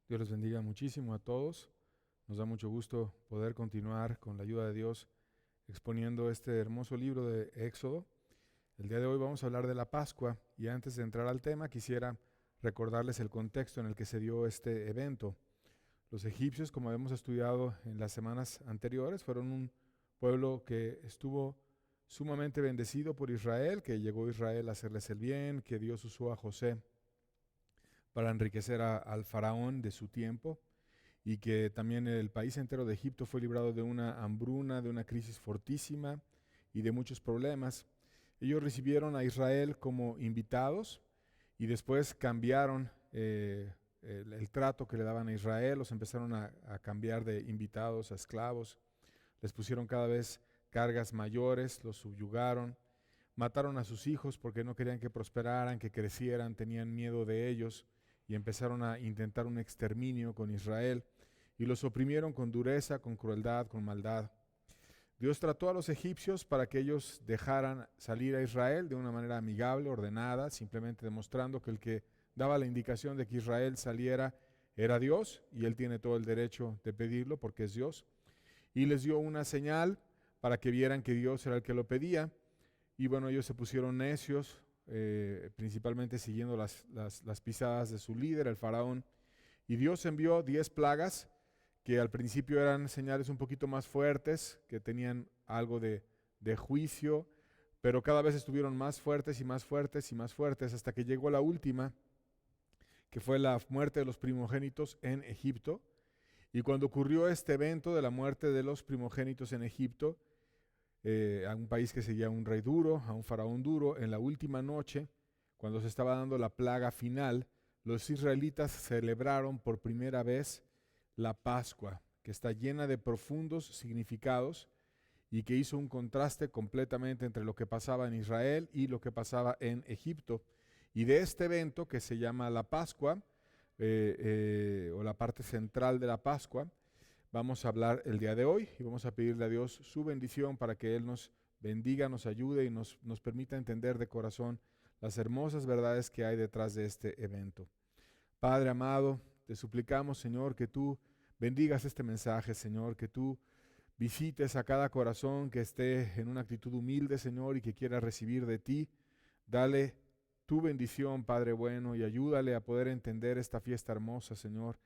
Dios les bendiga muchísimo a todos. Nos da mucho gusto poder continuar con la ayuda de Dios exponiendo este hermoso libro de Éxodo. El día de hoy vamos a hablar de la Pascua y antes de entrar al tema quisiera recordarles el contexto en el que se dio este evento. Los egipcios, como hemos estudiado en las semanas anteriores, fueron un pueblo que estuvo sumamente bendecido por Israel, que llegó Israel a hacerles el bien, que Dios usó a José para enriquecer al faraón de su tiempo y que también el país entero de Egipto fue librado de una hambruna, de una crisis fortísima y de muchos problemas. Ellos recibieron a Israel como invitados y después cambiaron el trato que le daban a Israel, los empezaron a cambiar de invitados a esclavos, les pusieron cada vez cargas mayores, los subyugaron, mataron a sus hijos porque no querían que prosperaran, que crecieran, tenían miedo de ellos y empezaron a intentar un exterminio con Israel y los oprimieron con dureza, con crueldad, con maldad. Dios trató a los egipcios para que ellos dejaran salir a Israel de una manera amigable, ordenada, simplemente demostrando que el que daba la indicación de que Israel saliera era Dios y él tiene todo el derecho de pedirlo porque es Dios. Y les dio una señal para que vieran que Dios era el que lo pedía. Y bueno, ellos se pusieron necios, principalmente siguiendo las pisadas de su líder, el faraón. Y Dios envió 10 plagas que al principio eran señales un poquito más fuertes, que tenían algo de juicio, pero cada vez estuvieron más fuertes y más fuertes y más fuertes, hasta que llegó la última, que fue la muerte de los primogénitos en Egipto. Y cuando ocurrió este evento de la muerte de los primogénitos en Egipto, a un país que seguía a un rey duro, a un faraón duro, en la última noche, cuando se estaba dando la plaga final, los israelitas celebraron por primera vez la Pascua, que está llena de profundos significados y que hizo un contraste completamente entre lo que pasaba en Israel y lo que pasaba en Egipto. Y de este evento que se llama la Pascua, o la parte central de la Pascua, vamos a hablar el día de hoy y vamos a pedirle a Dios su bendición para que Él nos bendiga, nos ayude y nos permita entender de corazón las hermosas verdades que hay detrás de este evento. Padre amado, te suplicamos, Señor, que tú bendigas este mensaje, Señor, que tú visites a cada corazón que esté en una actitud humilde, Señor, y que quiera recibir de ti. Dale tu bendición, Padre bueno, y ayúdale a poder entender esta fiesta hermosa, Señor,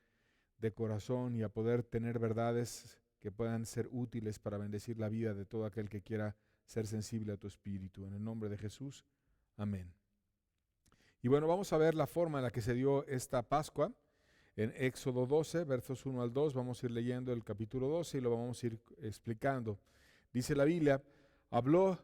de corazón y a poder tener verdades que puedan ser útiles para bendecir la vida de todo aquel que quiera ser sensible a tu espíritu. En el nombre de Jesús, amén. Y bueno, vamos a ver la forma en la que se dio esta Pascua. En Éxodo 12, versos 1 al 2, vamos a ir leyendo el capítulo 12 y lo vamos a ir explicando. Dice la Biblia: habló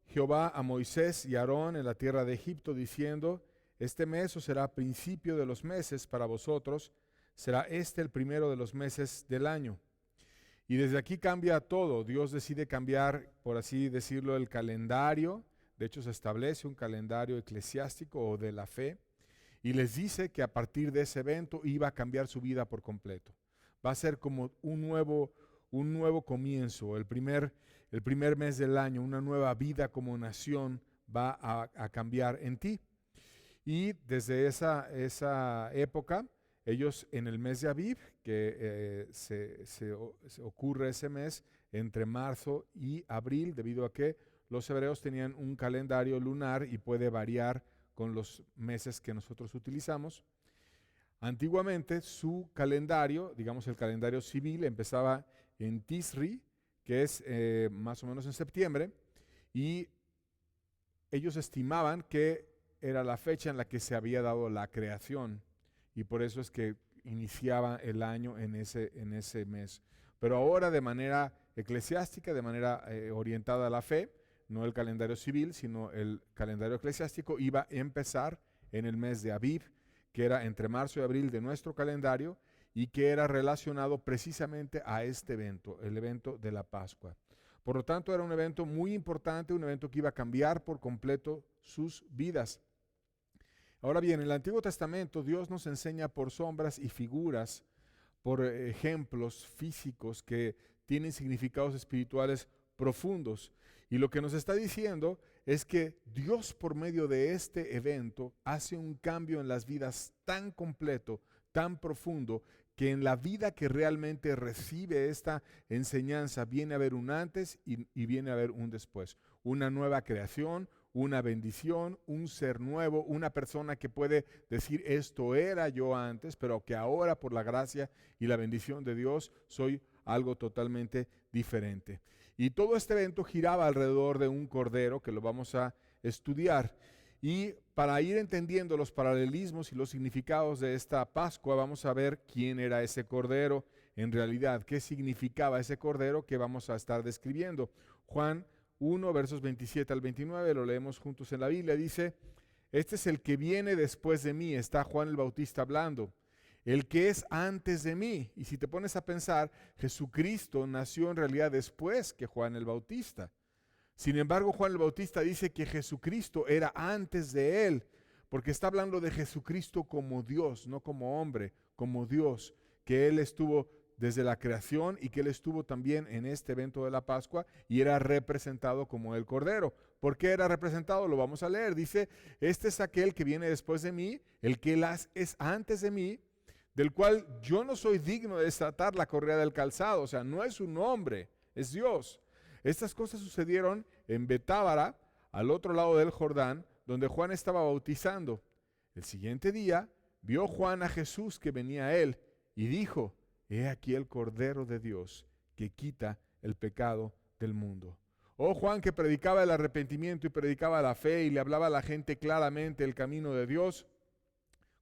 Jehová a Moisés y a Aarón en la tierra de Egipto, diciendo: este mes os será principio de los meses para vosotros, será este el primero de los meses del año. Y desde aquí cambia todo. Dios decide cambiar, por así decirlo, el calendario. De hecho, se establece un calendario eclesiástico o de la fe. Y les dice que a partir de ese evento iba a cambiar su vida por completo. Va a ser como un nuevo comienzo, el primer mes del año, una nueva vida como nación va a cambiar en ti. Y desde esa época, ellos en el mes de Aviv, que se ocurre ese mes entre marzo y abril, debido a que los hebreos tenían un calendario lunar y puede variar con los meses que nosotros utilizamos. Antiguamente su calendario, digamos el calendario civil, empezaba en Tisri, que es más o menos en septiembre, y ellos estimaban que era la fecha en la que se había dado la creación, y por eso es que iniciaba el año en ese mes. Pero ahora de manera eclesiástica, de manera orientada a la fe, no el calendario civil, sino el calendario eclesiástico, iba a empezar en el mes de Aviv, que era entre marzo y abril de nuestro calendario, y que era relacionado precisamente a este evento, el evento de la Pascua. Por lo tanto, era un evento muy importante, un evento que iba a cambiar por completo sus vidas. Ahora bien, en el Antiguo Testamento Dios nos enseña por sombras y figuras, por ejemplos físicos que tienen significados espirituales profundos. Y lo que nos está diciendo es que Dios, por medio de este evento, hace un cambio en las vidas tan completo, tan profundo, porque en la vida que realmente recibe esta enseñanza viene a haber un antes y viene a haber un después. Una nueva creación, una bendición, un ser nuevo, una persona que puede decir esto era yo antes, pero que ahora por la gracia y la bendición de Dios soy algo totalmente diferente. Y todo este evento giraba alrededor de un cordero que lo vamos a estudiar. Y para ir entendiendo los paralelismos y los significados de esta Pascua, vamos a ver quién era ese cordero en realidad, qué significaba ese cordero que vamos a estar describiendo. Juan 1, versos 27 al 29, lo leemos juntos en la Biblia, dice: este es el que viene después de mí, está Juan el Bautista hablando, el que es antes de mí. Y si te pones a pensar, Jesucristo nació en realidad después que Juan el Bautista. Sin embargo, Juan el Bautista dice que Jesucristo era antes de él, porque está hablando de Jesucristo como Dios, no como hombre, como Dios, que él estuvo desde la creación y que él estuvo también en este evento de la Pascua y era representado como el Cordero. ¿Por qué era representado? Lo vamos a leer. Dice: este es aquel que viene después de mí, el que es antes de mí, del cual yo no soy digno de desatar la correa del calzado. O sea, no es un hombre, es Dios. Estas cosas sucedieron en Betábara, al otro lado del Jordán, donde Juan estaba bautizando. El siguiente día vio Juan a Jesús que venía a él y dijo: he aquí el Cordero de Dios que quita el pecado del mundo. Oh, Juan, que predicaba el arrepentimiento y predicaba la fe y le hablaba a la gente claramente el camino de Dios,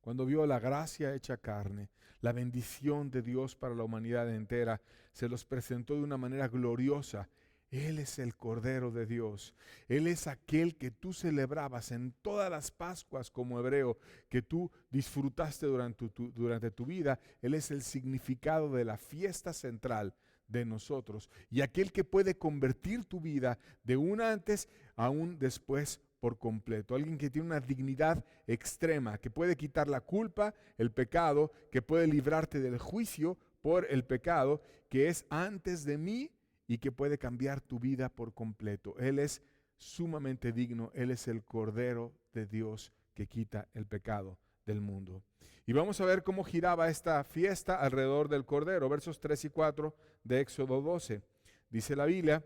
cuando vio la gracia hecha carne, la bendición de Dios para la humanidad entera, se los presentó de una manera gloriosa. Él es el Cordero de Dios. Él es aquel que tú celebrabas en todas las Pascuas como hebreo, que tú disfrutaste durante tu vida. Él es el significado de la fiesta central de nosotros y aquel que puede convertir tu vida de un antes a un después por completo. Alguien que tiene una dignidad extrema, que puede quitar la culpa, el pecado, que puede librarte del juicio por el pecado, que es antes de mí y que puede cambiar tu vida por completo. Él es sumamente digno. Él es el Cordero de Dios que quita el pecado del mundo. Y vamos a ver cómo giraba esta fiesta alrededor del Cordero. Versos 3 y 4 de Éxodo 12. Dice la Biblia: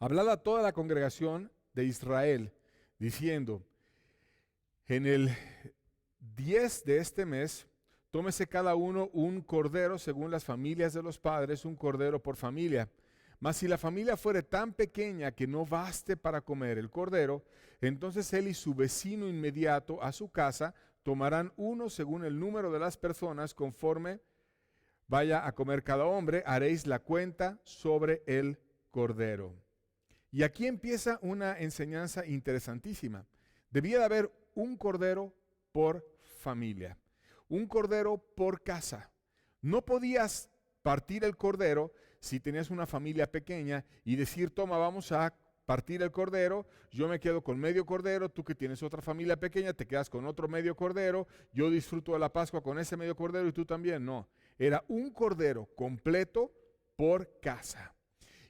hablad a toda la congregación de Israel, diciendo: en el 10 de este mes, tómese cada uno un cordero según las familias de los padres, un cordero por familia. Mas si la familia fuere tan pequeña que no baste para comer el cordero, entonces él y su vecino inmediato a su casa tomarán uno según el número de las personas, conforme vaya a comer cada hombre, haréis la cuenta sobre el cordero. Y aquí empieza una enseñanza interesantísima. Debía de haber un cordero por familia, un cordero por casa. No podías partir el cordero si tenías una familia pequeña y decir: toma, vamos a partir el cordero, yo me quedo con medio cordero, tú que tienes otra familia pequeña te quedas con otro medio cordero, yo disfruto de la Pascua con ese medio cordero y tú también. No, era un cordero completo por casa.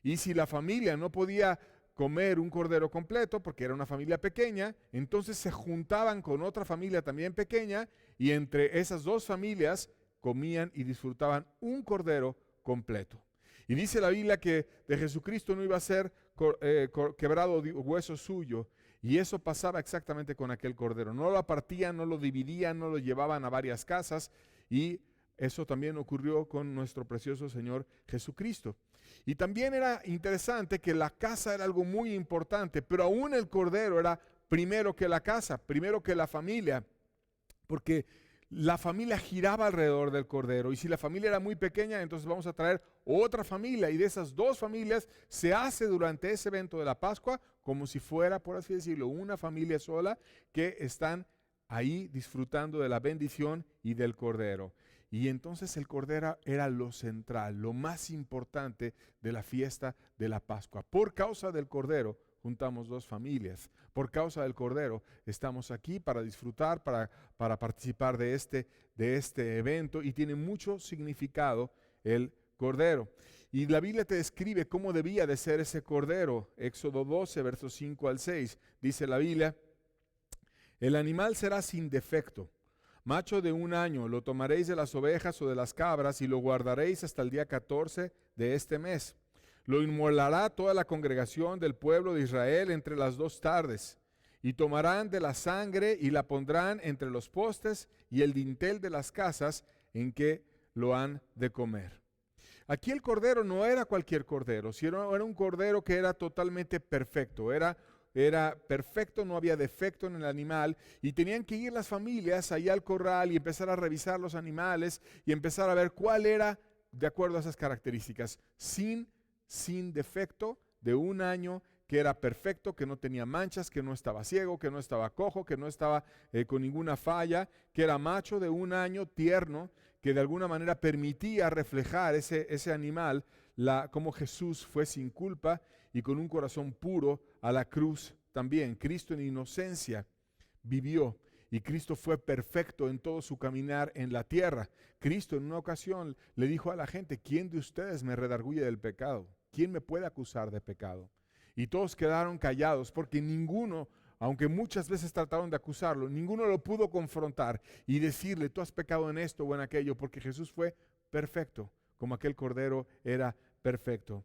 Y si la familia no podía comer un cordero completo porque era una familia pequeña, entonces se juntaban con otra familia también pequeña y entre esas dos familias comían y disfrutaban un cordero completo. Y dice la Biblia que de Jesucristo no iba a ser quebrado hueso suyo, y eso pasaba exactamente con aquel cordero. No lo partían, no lo dividían, no lo llevaban a varias casas, y eso también ocurrió con nuestro precioso Señor Jesucristo. Y también era interesante que la casa era algo muy importante, pero aún el cordero era primero que la casa, primero que la familia, porque la familia giraba alrededor del cordero, y si la familia era muy pequeña, entonces vamos a traer otra familia, y de esas dos familias se hace durante ese evento de la Pascua como si fuera, por así decirlo, una familia sola que están ahí disfrutando de la bendición y del cordero. Y entonces el cordero era lo central, lo más importante de la fiesta de la Pascua. Por causa del cordero juntamos dos familias. Por causa del cordero estamos aquí para disfrutar, para participar de este evento, y tiene mucho significado el cordero. Y la Biblia te describe cómo debía de ser ese cordero. Éxodo 12, versos 5 al 6, dice la Biblia: el animal será sin defecto, macho de 1 año, lo tomaréis de las ovejas o de las cabras y lo guardaréis hasta el día 14 de este mes. Lo inmolará toda la congregación del pueblo de Israel entre las 2 tardes. Y tomarán de la sangre y la pondrán entre los postes y el dintel de las casas en que lo han de comer. Aquí el cordero no era cualquier cordero, sino era un cordero que era totalmente perfecto, era perfecto, no había defecto en el animal, y tenían que ir las familias allá al corral y empezar a revisar los animales y empezar a ver cuál era de acuerdo a esas características, sin defecto, de 1 año, que era perfecto, que no tenía manchas, que no estaba ciego, que no estaba cojo, que no estaba con ninguna falla, que era macho de 1 año, tierno, que de alguna manera permitía reflejar ese animal, cómo Jesús fue sin culpa y con un corazón puro a la cruz también. Cristo en inocencia vivió y Cristo fue perfecto en todo su caminar en la tierra. Cristo en una ocasión le dijo a la gente: ¿quién de ustedes me redarguye del pecado? ¿Quién me puede acusar de pecado? Y todos quedaron callados porque ninguno, aunque muchas veces trataron de acusarlo, ninguno lo pudo confrontar y decirle: tú has pecado en esto o en aquello, porque Jesús fue perfecto, como aquel cordero era perfecto.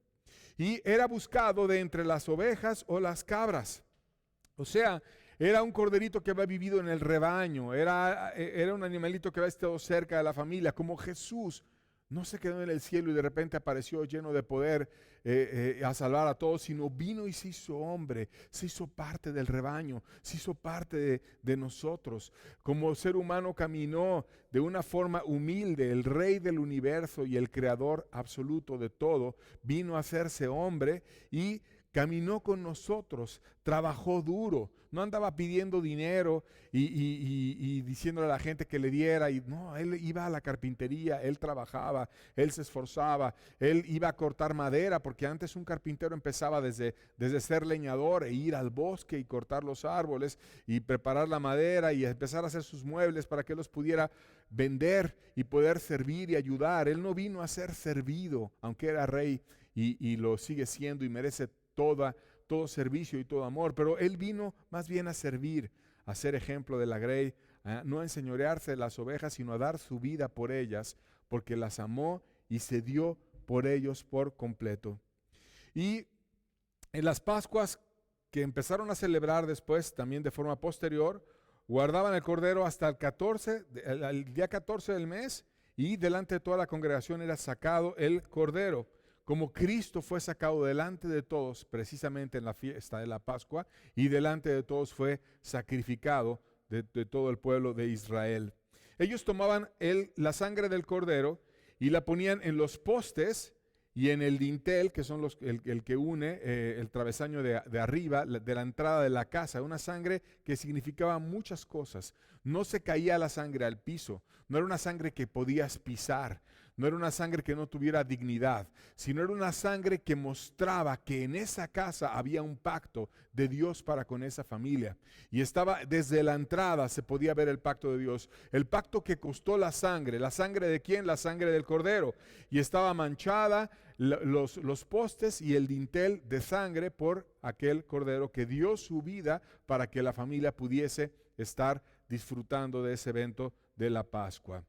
Y era buscado de entre las ovejas o las cabras. O sea, era un corderito que había vivido en el rebaño, era un animalito que había estado cerca de la familia, como Jesús. No se quedó en el cielo y de repente apareció lleno de poder a salvar a todos, sino vino y se hizo hombre, se hizo parte del rebaño, se hizo parte de nosotros. Como ser humano caminó de una forma humilde, el Rey del universo y el Creador absoluto de todo, vino a hacerse hombre y caminó con nosotros, trabajó duro, no andaba pidiendo dinero y diciéndole a la gente que le diera. No, él iba a la carpintería, él trabajaba, él se esforzaba, él iba a cortar madera, porque antes un carpintero empezaba desde ser leñador e ir al bosque y cortar los árboles y preparar la madera y empezar a hacer sus muebles para que los pudiera vender y poder servir y ayudar. Él no vino a ser servido, aunque era rey y lo sigue siendo y merece todo servicio y todo amor, pero él vino más bien a servir, a ser ejemplo de la grey, no a enseñorearse de las ovejas, sino a dar su vida por ellas, porque las amó y se dio por ellos por completo. Y en las Pascuas que empezaron a celebrar después, también de forma posterior, guardaban el cordero hasta el día 14 del mes, y delante de toda la congregación era sacado el cordero. Como Cristo fue sacado delante de todos precisamente en la fiesta de la Pascua, y delante de todos fue sacrificado de todo el pueblo de Israel. Ellos tomaban la sangre del cordero y la ponían en los postes y en el dintel, que son el que une el travesaño de arriba, de la entrada de la casa. Una sangre que significaba muchas cosas. No se caía la sangre al piso, no era una sangre que podías pisar, no era una sangre que no tuviera dignidad, sino era una sangre que mostraba que en esa casa había un pacto de Dios para con esa familia. Y estaba desde la entrada, se podía ver el pacto de Dios. El pacto que costó la sangre ¿de quién? La sangre del cordero. Y estaba manchada los postes y el dintel de sangre por aquel cordero que dio su vida para que la familia pudiese estar disfrutando de ese evento de la Pascua.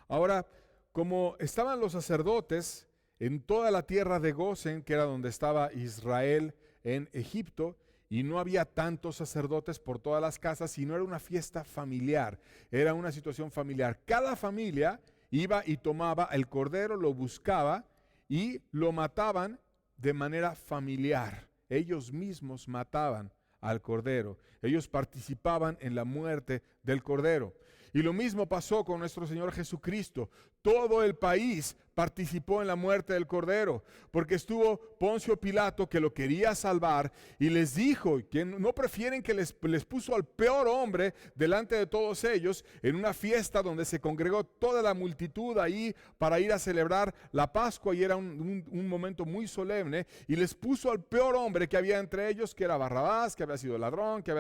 Ahora, como estaban los sacerdotes en toda la tierra de Gosén, que era donde estaba Israel en Egipto, y no había tantos sacerdotes por todas las casas, sino era una fiesta familiar, era una situación familiar. Cada familia iba y tomaba el cordero, lo buscaba y lo mataban de manera familiar. Ellos mismos mataban al cordero, ellos participaban en la muerte del cordero. Y lo mismo pasó con nuestro Señor Jesucristo. Todo el país participó en la muerte del cordero, porque estuvo Poncio Pilato, que lo quería salvar, y les dijo que no prefieren, que les puso al peor hombre delante de todos ellos en una fiesta donde se congregó toda la multitud ahí para ir a celebrar la Pascua, y era un momento muy solemne, y les puso al peor hombre que había entre ellos, que era Barrabás, que había sido ladrón, que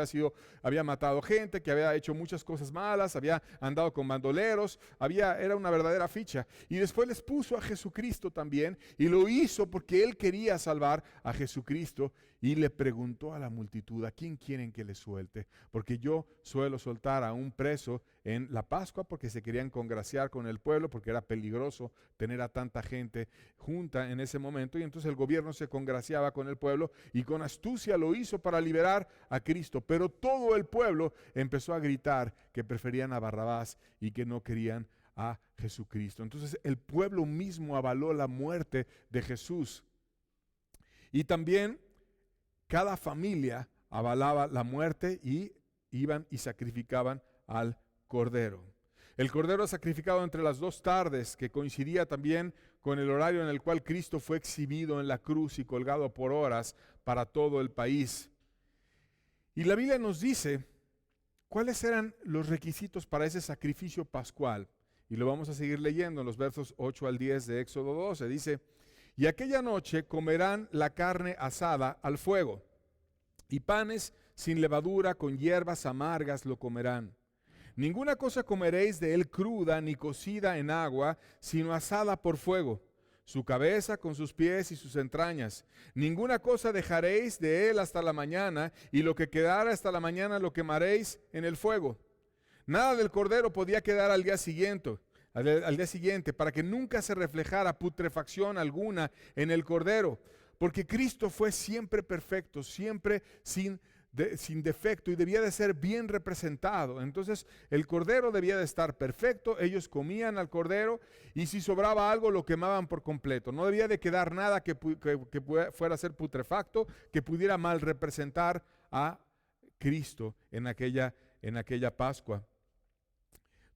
había matado gente, que había hecho muchas cosas malas, había andado con bandoleros, era una verdadera ficha. Y después les puso a Jesucristo también, y lo hizo porque él quería salvar a Jesucristo, y le preguntó a la multitud: ¿a quién quieren que le suelte? Porque yo suelo soltar a un preso en la Pascua, porque se querían congraciar con el pueblo, porque era peligroso tener a tanta gente junta en ese momento, y entonces el gobierno se congraciaba con el pueblo y con astucia lo hizo para liberar a Cristo. Pero todo el pueblo empezó a gritar que preferían a Barrabás y que no querían a Jesucristo. Entonces el pueblo mismo avaló la muerte de Jesús. Y también cada familia avalaba la muerte y iban y sacrificaban al cordero. El cordero sacrificado entre las 2 tardes, que coincidía también con el horario en el cual Cristo fue exhibido en la cruz y colgado por horas para todo el país. Y la Biblia nos dice cuáles eran los requisitos para ese sacrificio pascual. Y lo vamos a seguir leyendo en los versos 8 al 10 de Éxodo 12. Dice: y aquella noche comerán la carne asada al fuego, y panes sin levadura con hierbas amargas lo comerán. Ninguna cosa comeréis de él cruda ni cocida en agua, sino asada por fuego, su cabeza con sus pies y sus entrañas. Ninguna cosa dejaréis de él hasta la mañana, y lo que quedara hasta la mañana lo quemaréis en el fuego. Nada del cordero podía quedar al día siguiente, para que nunca se reflejara putrefacción alguna en el cordero, porque Cristo fue siempre perfecto, siempre sin defecto, y debía de ser bien representado. Entonces el cordero debía de estar perfecto. Ellos comían al cordero, y si sobraba algo lo quemaban por completo. No debía de quedar nada que fuera a ser putrefacto, que pudiera mal representar a Cristo en aquella Pascua.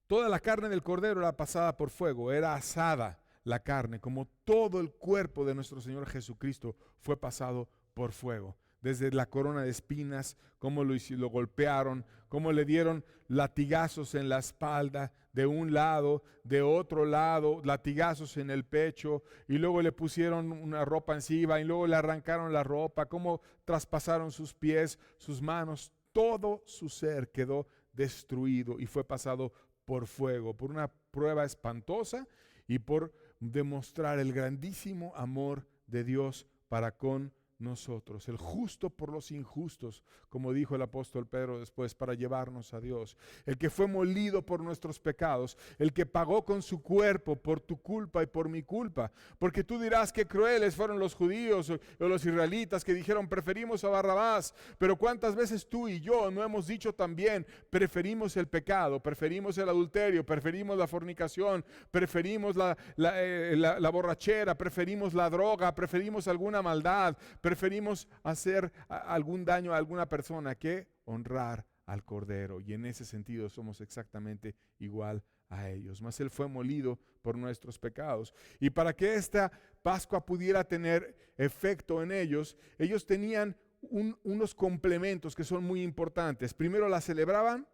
Toda la carne del cordero era pasada por fuego, era asada la carne, como todo el cuerpo de nuestro Señor Jesucristo fue pasado por fuego. Desde la corona de espinas, cómo lo golpearon, cómo le dieron latigazos en la espalda, de un lado, de otro lado, latigazos en el pecho, y luego le pusieron una ropa encima, y luego le arrancaron la ropa, cómo traspasaron sus pies, sus manos, todo su ser quedó destruido y fue pasado por fuego, por una prueba espantosa y por demostrar el grandísimo amor de Dios para con nosotros, el justo por los injustos, como dijo el apóstol Pedro después, para llevarnos a Dios, el que fue molido por nuestros pecados, el que pagó con su cuerpo por tu culpa y por mi culpa. Porque tú dirás que crueles fueron los judíos o los israelitas que dijeron preferimos a Barrabás, pero cuántas veces tú y yo no hemos dicho también preferimos el pecado, preferimos el adulterio, preferimos la fornicación, preferimos la borrachera, preferimos la droga, preferimos alguna maldad, preferimos hacer algún daño a alguna persona que honrar al Cordero, y en ese sentido somos exactamente igual a ellos. Mas Él fue molido por nuestros pecados, y para que esta Pascua pudiera tener efecto en ellos, ellos tenían unos complementos que son muy importantes. Primero la celebraban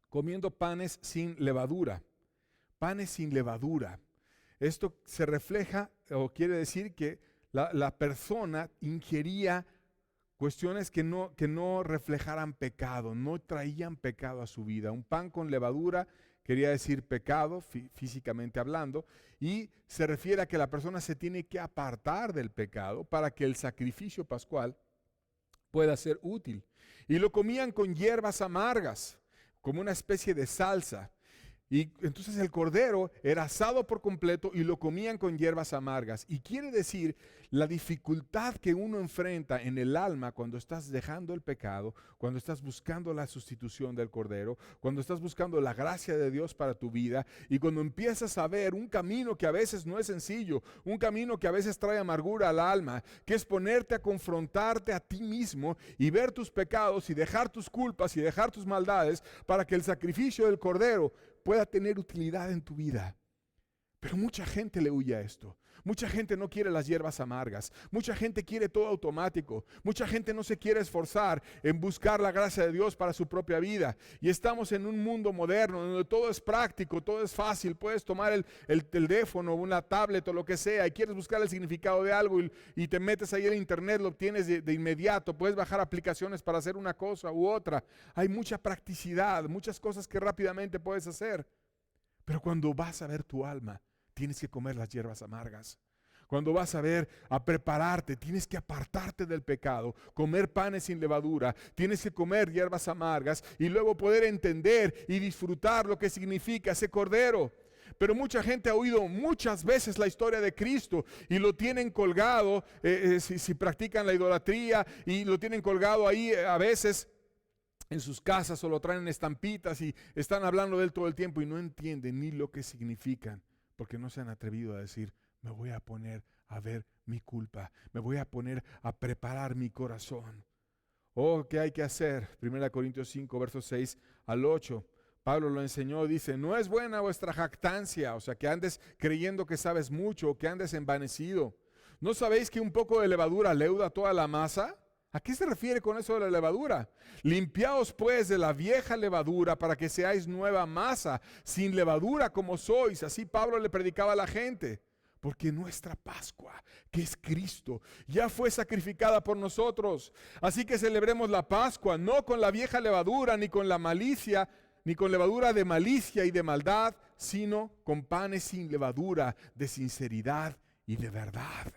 comiendo panes sin levadura. Panes sin levadura. Esto se refleja o quiere decir que la persona ingería cuestiones que no reflejaran pecado, no traían pecado a su vida. Un pan con levadura quería decir pecado, físicamente hablando, y se refiere a que la persona se tiene que apartar del pecado para que el sacrificio pascual pueda ser útil. Y lo comían con hierbas amargas, como una especie de salsa. Y entonces el cordero era asado por completo y lo comían con hierbas amargas. Y quiere decir la dificultad que uno enfrenta en el alma cuando estás dejando el pecado, cuando estás buscando la sustitución del cordero, cuando estás buscando la gracia de Dios para tu vida, y cuando empiezas a ver un camino que a veces no es sencillo, un camino que a veces trae amargura al alma, que es ponerte a confrontarte a ti mismo y ver tus pecados y dejar tus culpas y dejar tus maldades para que el sacrificio del cordero pueda tener utilidad en tu vida. Pero mucha gente le huye a esto. Mucha gente no quiere las hierbas amargas. Mucha gente quiere todo automático. Mucha gente no se quiere esforzar en buscar la gracia de Dios para su propia vida. Y estamos en un mundo moderno donde todo es práctico, todo es fácil. Puedes tomar el teléfono, una tablet o lo que sea, y quieres buscar el significado de algo y te metes ahí en internet, lo obtienes de inmediato. Puedes bajar aplicaciones para hacer una cosa u otra. Hay mucha practicidad, muchas cosas que rápidamente puedes hacer. Pero cuando vas a ver tu alma, tienes que comer las hierbas amargas. Cuando vas a prepararte, tienes que apartarte del pecado, comer panes sin levadura, tienes que comer hierbas amargas y luego poder entender y disfrutar lo que significa ese cordero. Pero mucha gente ha oído muchas veces la historia de Cristo y lo tienen colgado, si practican la idolatría, y lo tienen colgado ahí a veces en sus casas, o lo traen en estampitas y están hablando de él todo el tiempo y no entienden ni lo que significan, porque no se han atrevido a decir: me voy a poner a ver mi culpa, me voy a poner a preparar mi corazón. ¿Qué hay que hacer? 1 Corintios 5, versos 6 al 8. Pablo lo enseñó, dice: no es buena vuestra jactancia, o sea, que andes creyendo que sabes mucho, o que andes envanecido. ¿No sabéis que un poco de levadura leuda toda la masa? ¿A qué se refiere con eso de la levadura? Limpiaos pues de la vieja levadura para que seáis nueva masa, sin levadura como sois. Así Pablo le predicaba a la gente. Porque nuestra Pascua, que es Cristo, ya fue sacrificada por nosotros. Así que celebremos la Pascua, no con la vieja levadura, ni con la malicia, ni con levadura de malicia y de maldad, sino con panes sin levadura, de sinceridad y de verdad.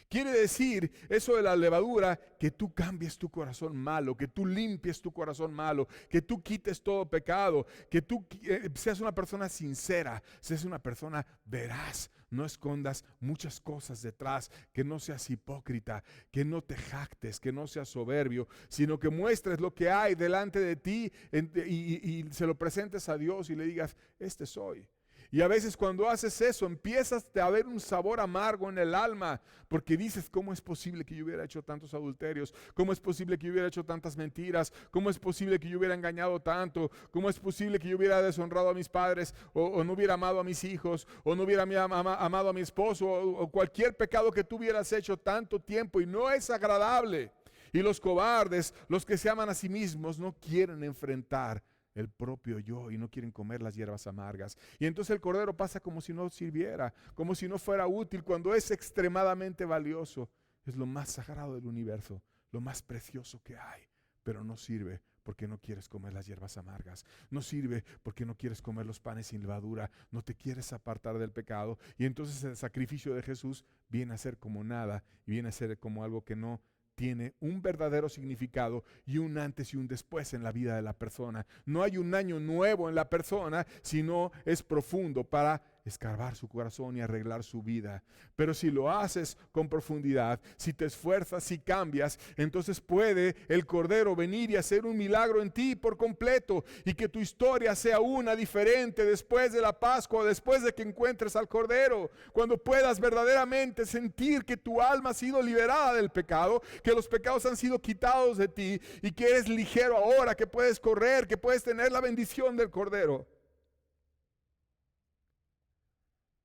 Quiere decir eso de la levadura, que tú cambies tu corazón malo, que tú limpies tu corazón malo, que tú quites todo pecado, que tú seas una persona sincera, seas una persona veraz, no escondas muchas cosas detrás, que no seas hipócrita, que no te jactes, que no seas soberbio, sino que muestres lo que hay delante de ti y se lo presentes a Dios y le digas: este soy. Y a veces cuando haces eso empiezas a ver un sabor amargo en el alma, porque dices: ¿cómo es posible que yo hubiera hecho tantos adulterios? ¿Cómo es posible que yo hubiera hecho tantas mentiras? ¿Cómo es posible que yo hubiera engañado tanto? ¿Cómo es posible que yo hubiera deshonrado a mis padres, o no hubiera amado a mis hijos, o no hubiera amado a mi esposo, o cualquier pecado que tú hubieras hecho tanto tiempo? Y no es agradable. Y los cobardes, los que se aman a sí mismos, no quieren enfrentar el propio yo y no quieren comer las hierbas amargas. Y entonces el cordero pasa como si no sirviera, como si no fuera útil, cuando es extremadamente valioso. Es lo más sagrado del universo, lo más precioso que hay, pero no sirve porque no quieres comer las hierbas amargas. No sirve porque no quieres comer los panes sin levadura, no te quieres apartar del pecado. Y entonces el sacrificio de Jesús viene a ser como nada, y viene a ser como algo que no tiene un verdadero significado, y un antes y un después en la vida de la persona. No hay un año nuevo en la persona, sino es profundo para escarbar su corazón y arreglar su vida. Pero si lo haces con profundidad, si te esfuerzas, si cambias, entonces puede el Cordero venir y hacer un milagro en ti por completo, y que tu historia sea una diferente después de la Pascua, después de que encuentres al Cordero, cuando puedas verdaderamente sentir que tu alma ha sido liberada del pecado, que los pecados han sido quitados de ti, y que eres ligero ahora, que puedes correr, que puedes tener la bendición del Cordero.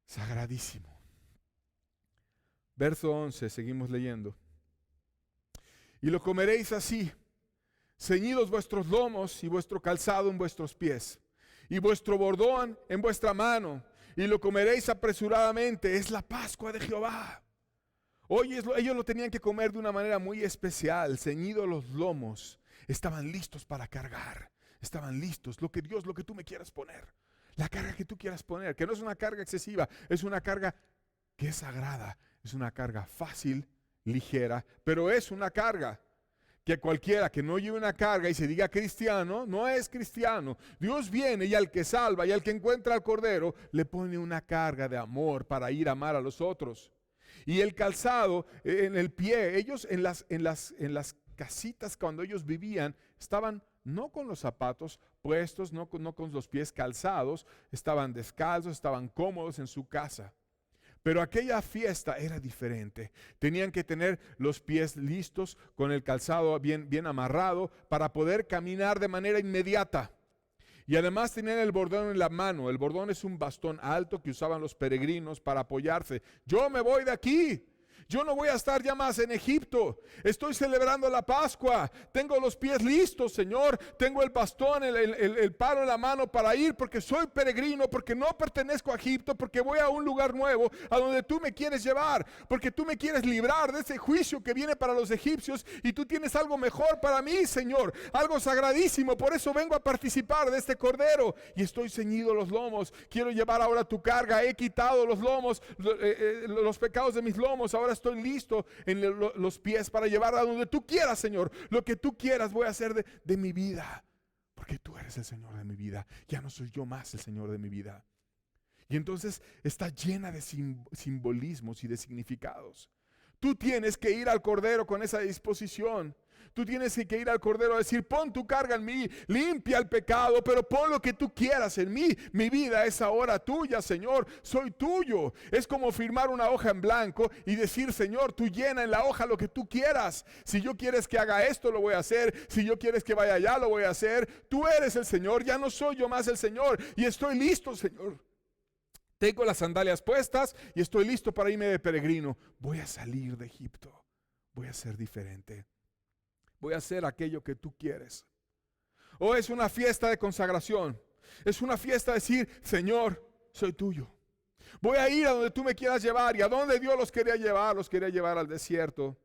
Sagradísimo. Verso 11, seguimos leyendo. Y lo comeréis así, ceñidos vuestros lomos y vuestro calzado en vuestros pies, y vuestro bordón en vuestra mano, y lo comeréis apresuradamente. Es la Pascua de Jehová. Hoy ellos lo tenían que comer de una manera muy especial, ceñidos los lomos. Estaban listos para cargar, estaban listos. Lo que tú me quieras poner, la carga que tú quieras poner, que no es una carga excesiva, es una carga que es sagrada, es una carga fácil, ligera, pero es una carga que cualquiera que no lleve una carga y se diga cristiano, no es cristiano. Dios viene y al que salva y al que encuentra al Cordero le pone una carga de amor para ir a amar a los otros. Y el calzado en el pie, ellos en las casitas cuando ellos vivían estaban no con los zapatos puestos, no con los pies calzados, estaban descalzos, estaban cómodos en su casa. Pero aquella fiesta era diferente. Tenían que tener los pies listos, con el calzado bien amarrado, para poder caminar de manera inmediata. Y además tenían el bordón en la mano. El bordón es un bastón alto que usaban los peregrinos para apoyarse. Yo me voy de aquí. Yo no voy a estar ya más en Egipto. Estoy celebrando la Pascua. Tengo los pies listos, Señor. Tengo el bastón, el palo en la mano para ir, porque soy peregrino, porque no pertenezco a Egipto, porque voy a un lugar nuevo a donde tú me quieres llevar, porque tú me quieres librar de ese juicio que viene para los egipcios, y tú tienes algo mejor para mí, Señor, algo sagradísimo. Por eso vengo a participar de este cordero, y estoy ceñido los lomos. Quiero llevar ahora tu carga. He quitado los lomos, los pecados de mis lomos. Ahora estoy listo en los pies para llevar a donde tú quieras, Señor. Lo que tú quieras voy a hacer de mi vida, porque tú eres el Señor de mi vida. Ya no soy yo más el Señor de mi vida. Y entonces está llena de simbolismos y de significados. Tú tienes que ir al Cordero con esa disposición. Tú tienes que ir al Cordero a decir: pon tu carga en mí, limpia el pecado, pero pon lo que tú quieras en mí. Mi vida es ahora tuya, Señor, soy tuyo. Es como firmar una hoja en blanco y decir: Señor, tú llena en la hoja lo que tú quieras. Si yo quieres que haga esto, lo voy a hacer. Si yo quieres que vaya allá, lo voy a hacer. Tú eres el Señor, ya no soy yo más el Señor, y estoy listo, Señor. Tengo las sandalias puestas y estoy listo para irme de peregrino. Voy a salir de Egipto. Voy a ser diferente. Voy a hacer aquello que tú quieres. O es una fiesta de consagración. Es una fiesta de decir: Señor, soy tuyo. Voy a ir a donde tú me quieras llevar. ¿Y a dónde Dios los quería llevar? Los quería llevar al desierto.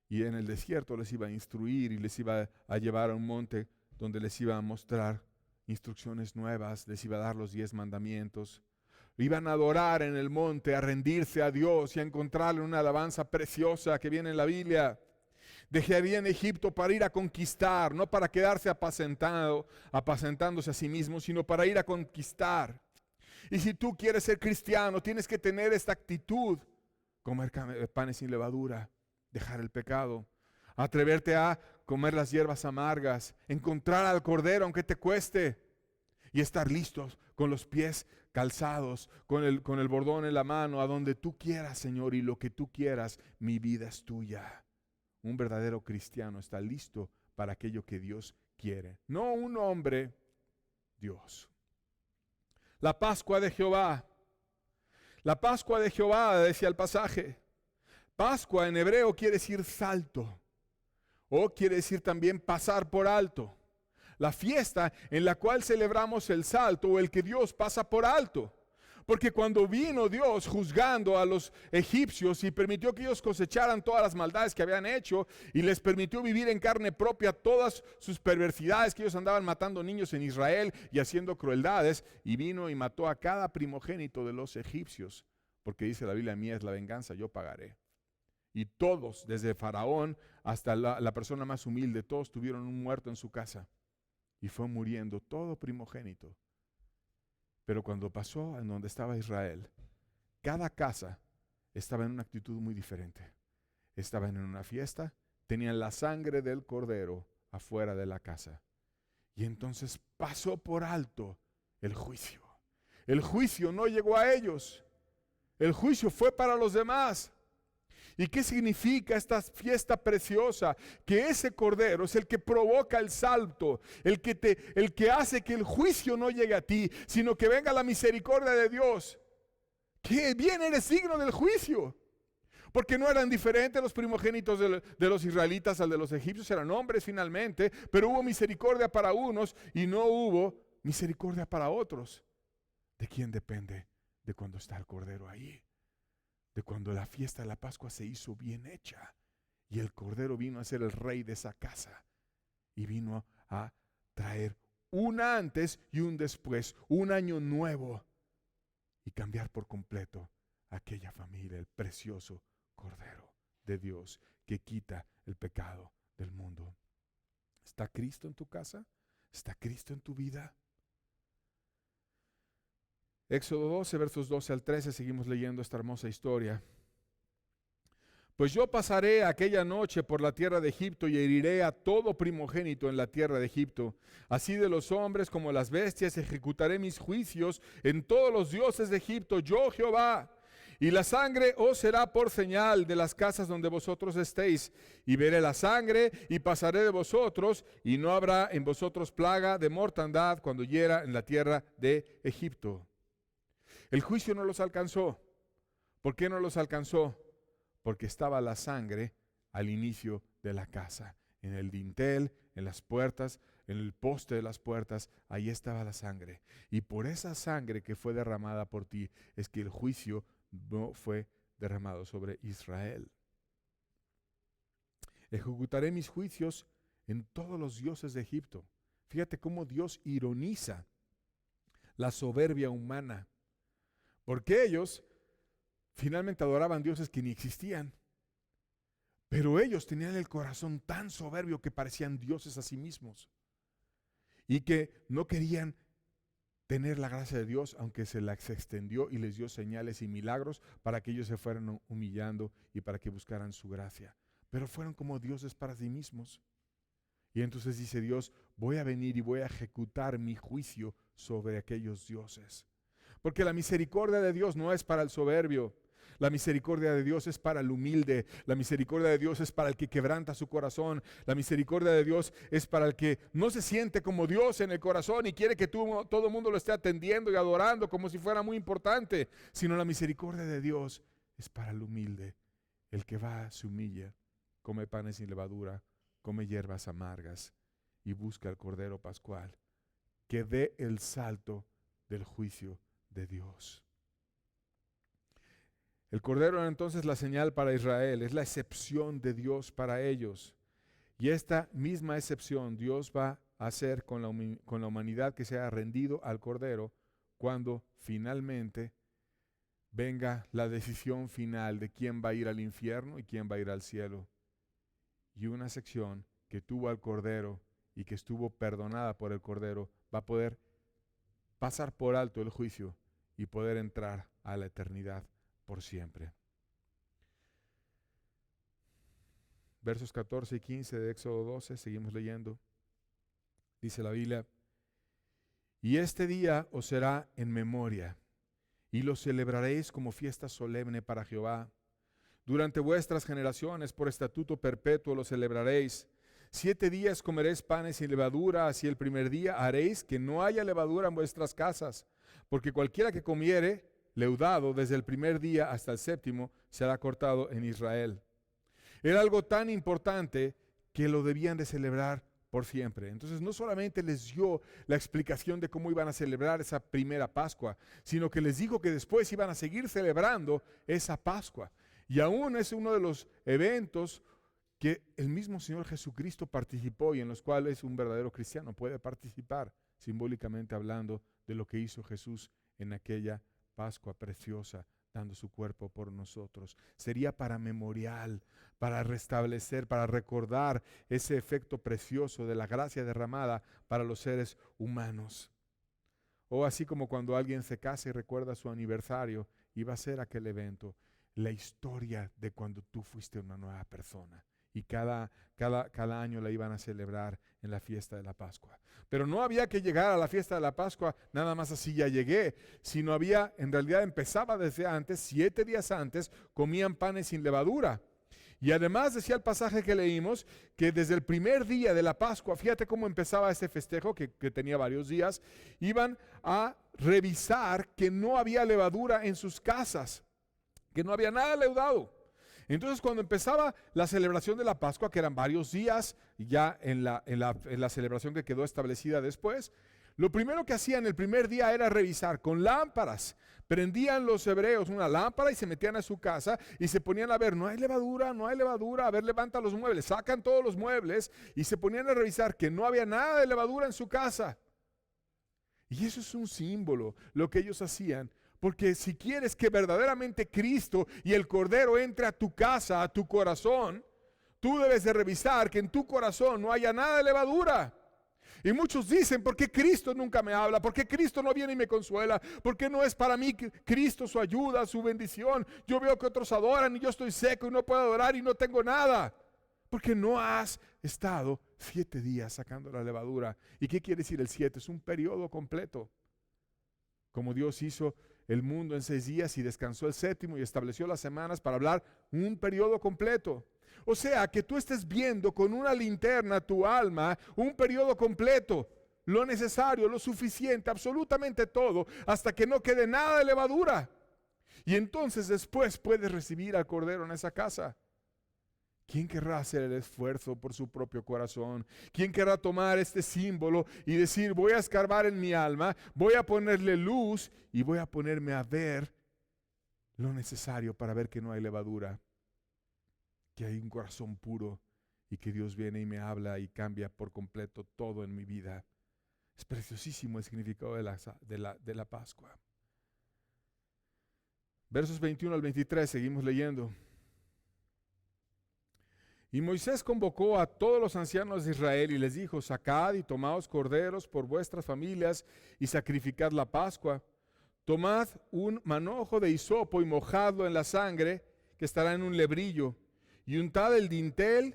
Y en el desierto les iba a instruir y les iba a llevar a un monte donde les iba a mostrar instrucciones nuevas, les iba a dar los 10 mandamientos. Iban a adorar en el monte, a rendirse a Dios y a encontrarle una alabanza preciosa que viene en la Biblia. Dejarían Egipto para ir a conquistar, no para quedarse apacentándose a sí mismos, sino para ir a conquistar. Y si tú quieres ser cristiano, tienes que tener esta actitud: comer panes sin levadura, dejar el pecado, atreverte a comer las hierbas amargas, encontrar al Cordero aunque te cueste, y estar listos con los pies calzados, con el bordón en la mano, a donde tú quieras, Señor, y lo que tú quieras. Mi vida es tuya. Un verdadero cristiano está listo para aquello que Dios quiere, no un hombre, Dios. La Pascua de Jehová. La Pascua de Jehová, decía el pasaje. Pascua en hebreo quiere decir salto, o quiere decir también pasar por alto. La fiesta en la cual celebramos el salto, o el que Dios pasa por alto. Porque cuando vino Dios juzgando a los egipcios y permitió que ellos cosecharan todas las maldades que habían hecho, y les permitió vivir en carne propia todas sus perversidades, que ellos andaban matando niños en Israel y haciendo crueldades, y vino y mató a cada primogénito de los egipcios, porque dice la Biblia: mía es la venganza, yo pagaré. Y todos, desde Faraón hasta la persona más humilde, todos tuvieron un muerto en su casa, y fue muriendo todo primogénito. Pero cuando pasó en donde estaba Israel, cada casa estaba en una actitud muy diferente. Estaban en una fiesta, tenían la sangre del cordero afuera de la casa. Y entonces pasó por alto el juicio. El juicio no llegó a ellos. El juicio fue para los demás. ¿Y qué significa esta fiesta preciosa? Que ese cordero es el que provoca el salto, el que hace que el juicio no llegue a ti, sino que venga la misericordia de Dios. Que bien eres digno del juicio. Porque no eran diferentes los primogénitos de los israelitas al de los egipcios, eran hombres finalmente, pero hubo misericordia para unos y no hubo misericordia para otros. ¿De quién depende? De cuando está el cordero ahí. De cuando la fiesta de la Pascua se hizo bien hecha y el Cordero vino a ser el rey de esa casa y vino a traer un antes y un después, un año nuevo, y cambiar por completo aquella familia, el precioso Cordero de Dios que quita el pecado del mundo. ¿Está Cristo en tu casa? ¿Está Cristo en tu vida? Éxodo 12, versos 12 al 13, seguimos leyendo esta hermosa historia. Pues yo pasaré aquella noche por la tierra de Egipto y heriré a todo primogénito en la tierra de Egipto. Así de los hombres como las bestias ejecutaré mis juicios en todos los dioses de Egipto, yo Jehová. Y la sangre os será por señal de las casas donde vosotros estéis. Y veré la sangre y pasaré de vosotros, y no habrá en vosotros plaga de mortandad cuando hiera en la tierra de Egipto. El juicio no los alcanzó. ¿Por qué no los alcanzó? porque estaba la sangre al inicio de la casa. En el dintel, en las puertas, en el poste de las puertas, ahí estaba la sangre. Y por esa sangre que fue derramada por ti, es que el juicio no fue derramado sobre Israel. Ejecutaré mis juicios en todos los dioses de Egipto. Fíjate cómo Dios ironiza la soberbia humana, porque ellos finalmente adoraban dioses que ni existían, pero ellos tenían el corazón tan soberbio que parecían dioses a sí mismos y que no querían tener la gracia de Dios, aunque se las extendió y les dio señales y milagros para que ellos se fueran humillando y para que buscaran su gracia. Pero fueron como dioses para sí mismos. Y entonces dice Dios, voy a venir y voy a ejecutar mi juicio sobre aquellos dioses. Porque la misericordia de Dios no es para el soberbio. La misericordia de Dios es para el humilde. La misericordia de Dios es para el que quebranta su corazón. La misericordia de Dios es para el que no se siente como Dios en el corazón y quiere que todo el mundo lo esté atendiendo y adorando como si fuera muy importante. Sino la misericordia de Dios es para el humilde. El que va, se humilla, come panes sin levadura, come hierbas amargas y busca el Cordero Pascual que dé el salto del juicio de Dios. El Cordero era entonces la señal para Israel, es la excepción de Dios para ellos. Y esta misma excepción Dios va a hacer con la humanidad que se ha rendido al Cordero cuando finalmente venga la decisión final de quién va a ir al infierno y quién va a ir al cielo. Y una sección que tuvo al Cordero y que estuvo perdonada por el Cordero va a poder pasar por alto el juicio y poder entrar a la eternidad por siempre. Versos 14 y 15 de Éxodo 12, seguimos leyendo. Dice la Biblia, y este día os será en memoria, y lo celebraréis como fiesta solemne para Jehová. Durante vuestras generaciones, por estatuto perpetuo lo celebraréis. 7 días comeréis panes sin levadura, así el primer día haréis que no haya levadura en vuestras casas, porque cualquiera que comiere leudado desde el primer día hasta el séptimo será cortado en Israel. Era algo tan importante que lo debían de celebrar por siempre. Entonces no solamente les dio la explicación de cómo iban a celebrar esa primera Pascua, sino que les dijo que después iban a seguir celebrando esa Pascua. Y aún es uno de los eventos que el mismo Señor Jesucristo participó y en los cuales un verdadero cristiano puede participar, simbólicamente hablando de lo que hizo Jesús en aquella Pascua preciosa, dando su cuerpo por nosotros. Sería para memorial, para restablecer, para recordar ese efecto precioso de la gracia derramada para los seres humanos. O así como cuando alguien se casa y recuerda su aniversario, y va a ser aquel evento, la historia de cuando tú fuiste una nueva persona. Y cada año la iban a celebrar en la fiesta de la Pascua. Pero no había que llegar a la fiesta de la Pascua nada más así ya llegué, sino en realidad empezaba desde antes, 7 días antes, comían panes sin levadura. Y además decía el pasaje que leímos, que desde el primer día de la Pascua, fíjate cómo empezaba este festejo, que tenía varios días, iban a revisar que no había levadura en sus casas, que no había nada leudado. Entonces cuando empezaba la celebración de la Pascua, que eran varios días, ya en la celebración que quedó establecida después, lo primero que hacían el primer día era revisar con lámparas. Prendían los hebreos una lámpara y se metían a su casa y se ponían a ver, no hay levadura, a ver, levanta los muebles, sacan todos los muebles y se ponían a revisar que no había nada de levadura en su casa. Y eso es un símbolo, lo que ellos hacían. Porque si quieres que verdaderamente Cristo y el Cordero entre a tu casa, a tu corazón, tú debes de revisar que en tu corazón no haya nada de levadura. Y muchos dicen, ¿por qué Cristo nunca me habla? ¿Por qué Cristo no viene y me consuela? ¿Por qué no es para mí Cristo su ayuda, su bendición? Yo veo que otros adoran y yo estoy seco y no puedo adorar y no tengo nada. Porque no has estado 7 días sacando la levadura. ¿Y qué quiere decir el 7? Es un periodo completo. Como Dios hizo el mundo en 6 días y descansó el 7º y estableció las semanas para hablar un periodo completo. O sea, que tú estés viendo con una linterna tu alma un periodo completo, lo necesario, lo suficiente, absolutamente todo, hasta que no quede nada de levadura. y entonces después puedes recibir al Cordero en esa casa. ¿Quién querrá hacer el esfuerzo por su propio corazón? ¿Quién querrá tomar este símbolo y decir, voy a escarbar en mi alma, voy a ponerle luz y voy a ponerme a ver lo necesario para ver que no hay levadura, que hay un corazón puro y que Dios viene y me habla y cambia por completo todo en mi vida? Es preciosísimo el significado de la Pascua. Versos 21 al 23, seguimos leyendo. Y Moisés convocó a todos los ancianos de Israel y les dijo, sacad y tomaos corderos por vuestras familias y sacrificad la Pascua. Tomad un manojo de hisopo y mojadlo en la sangre que estará en un lebrillo, y untad el dintel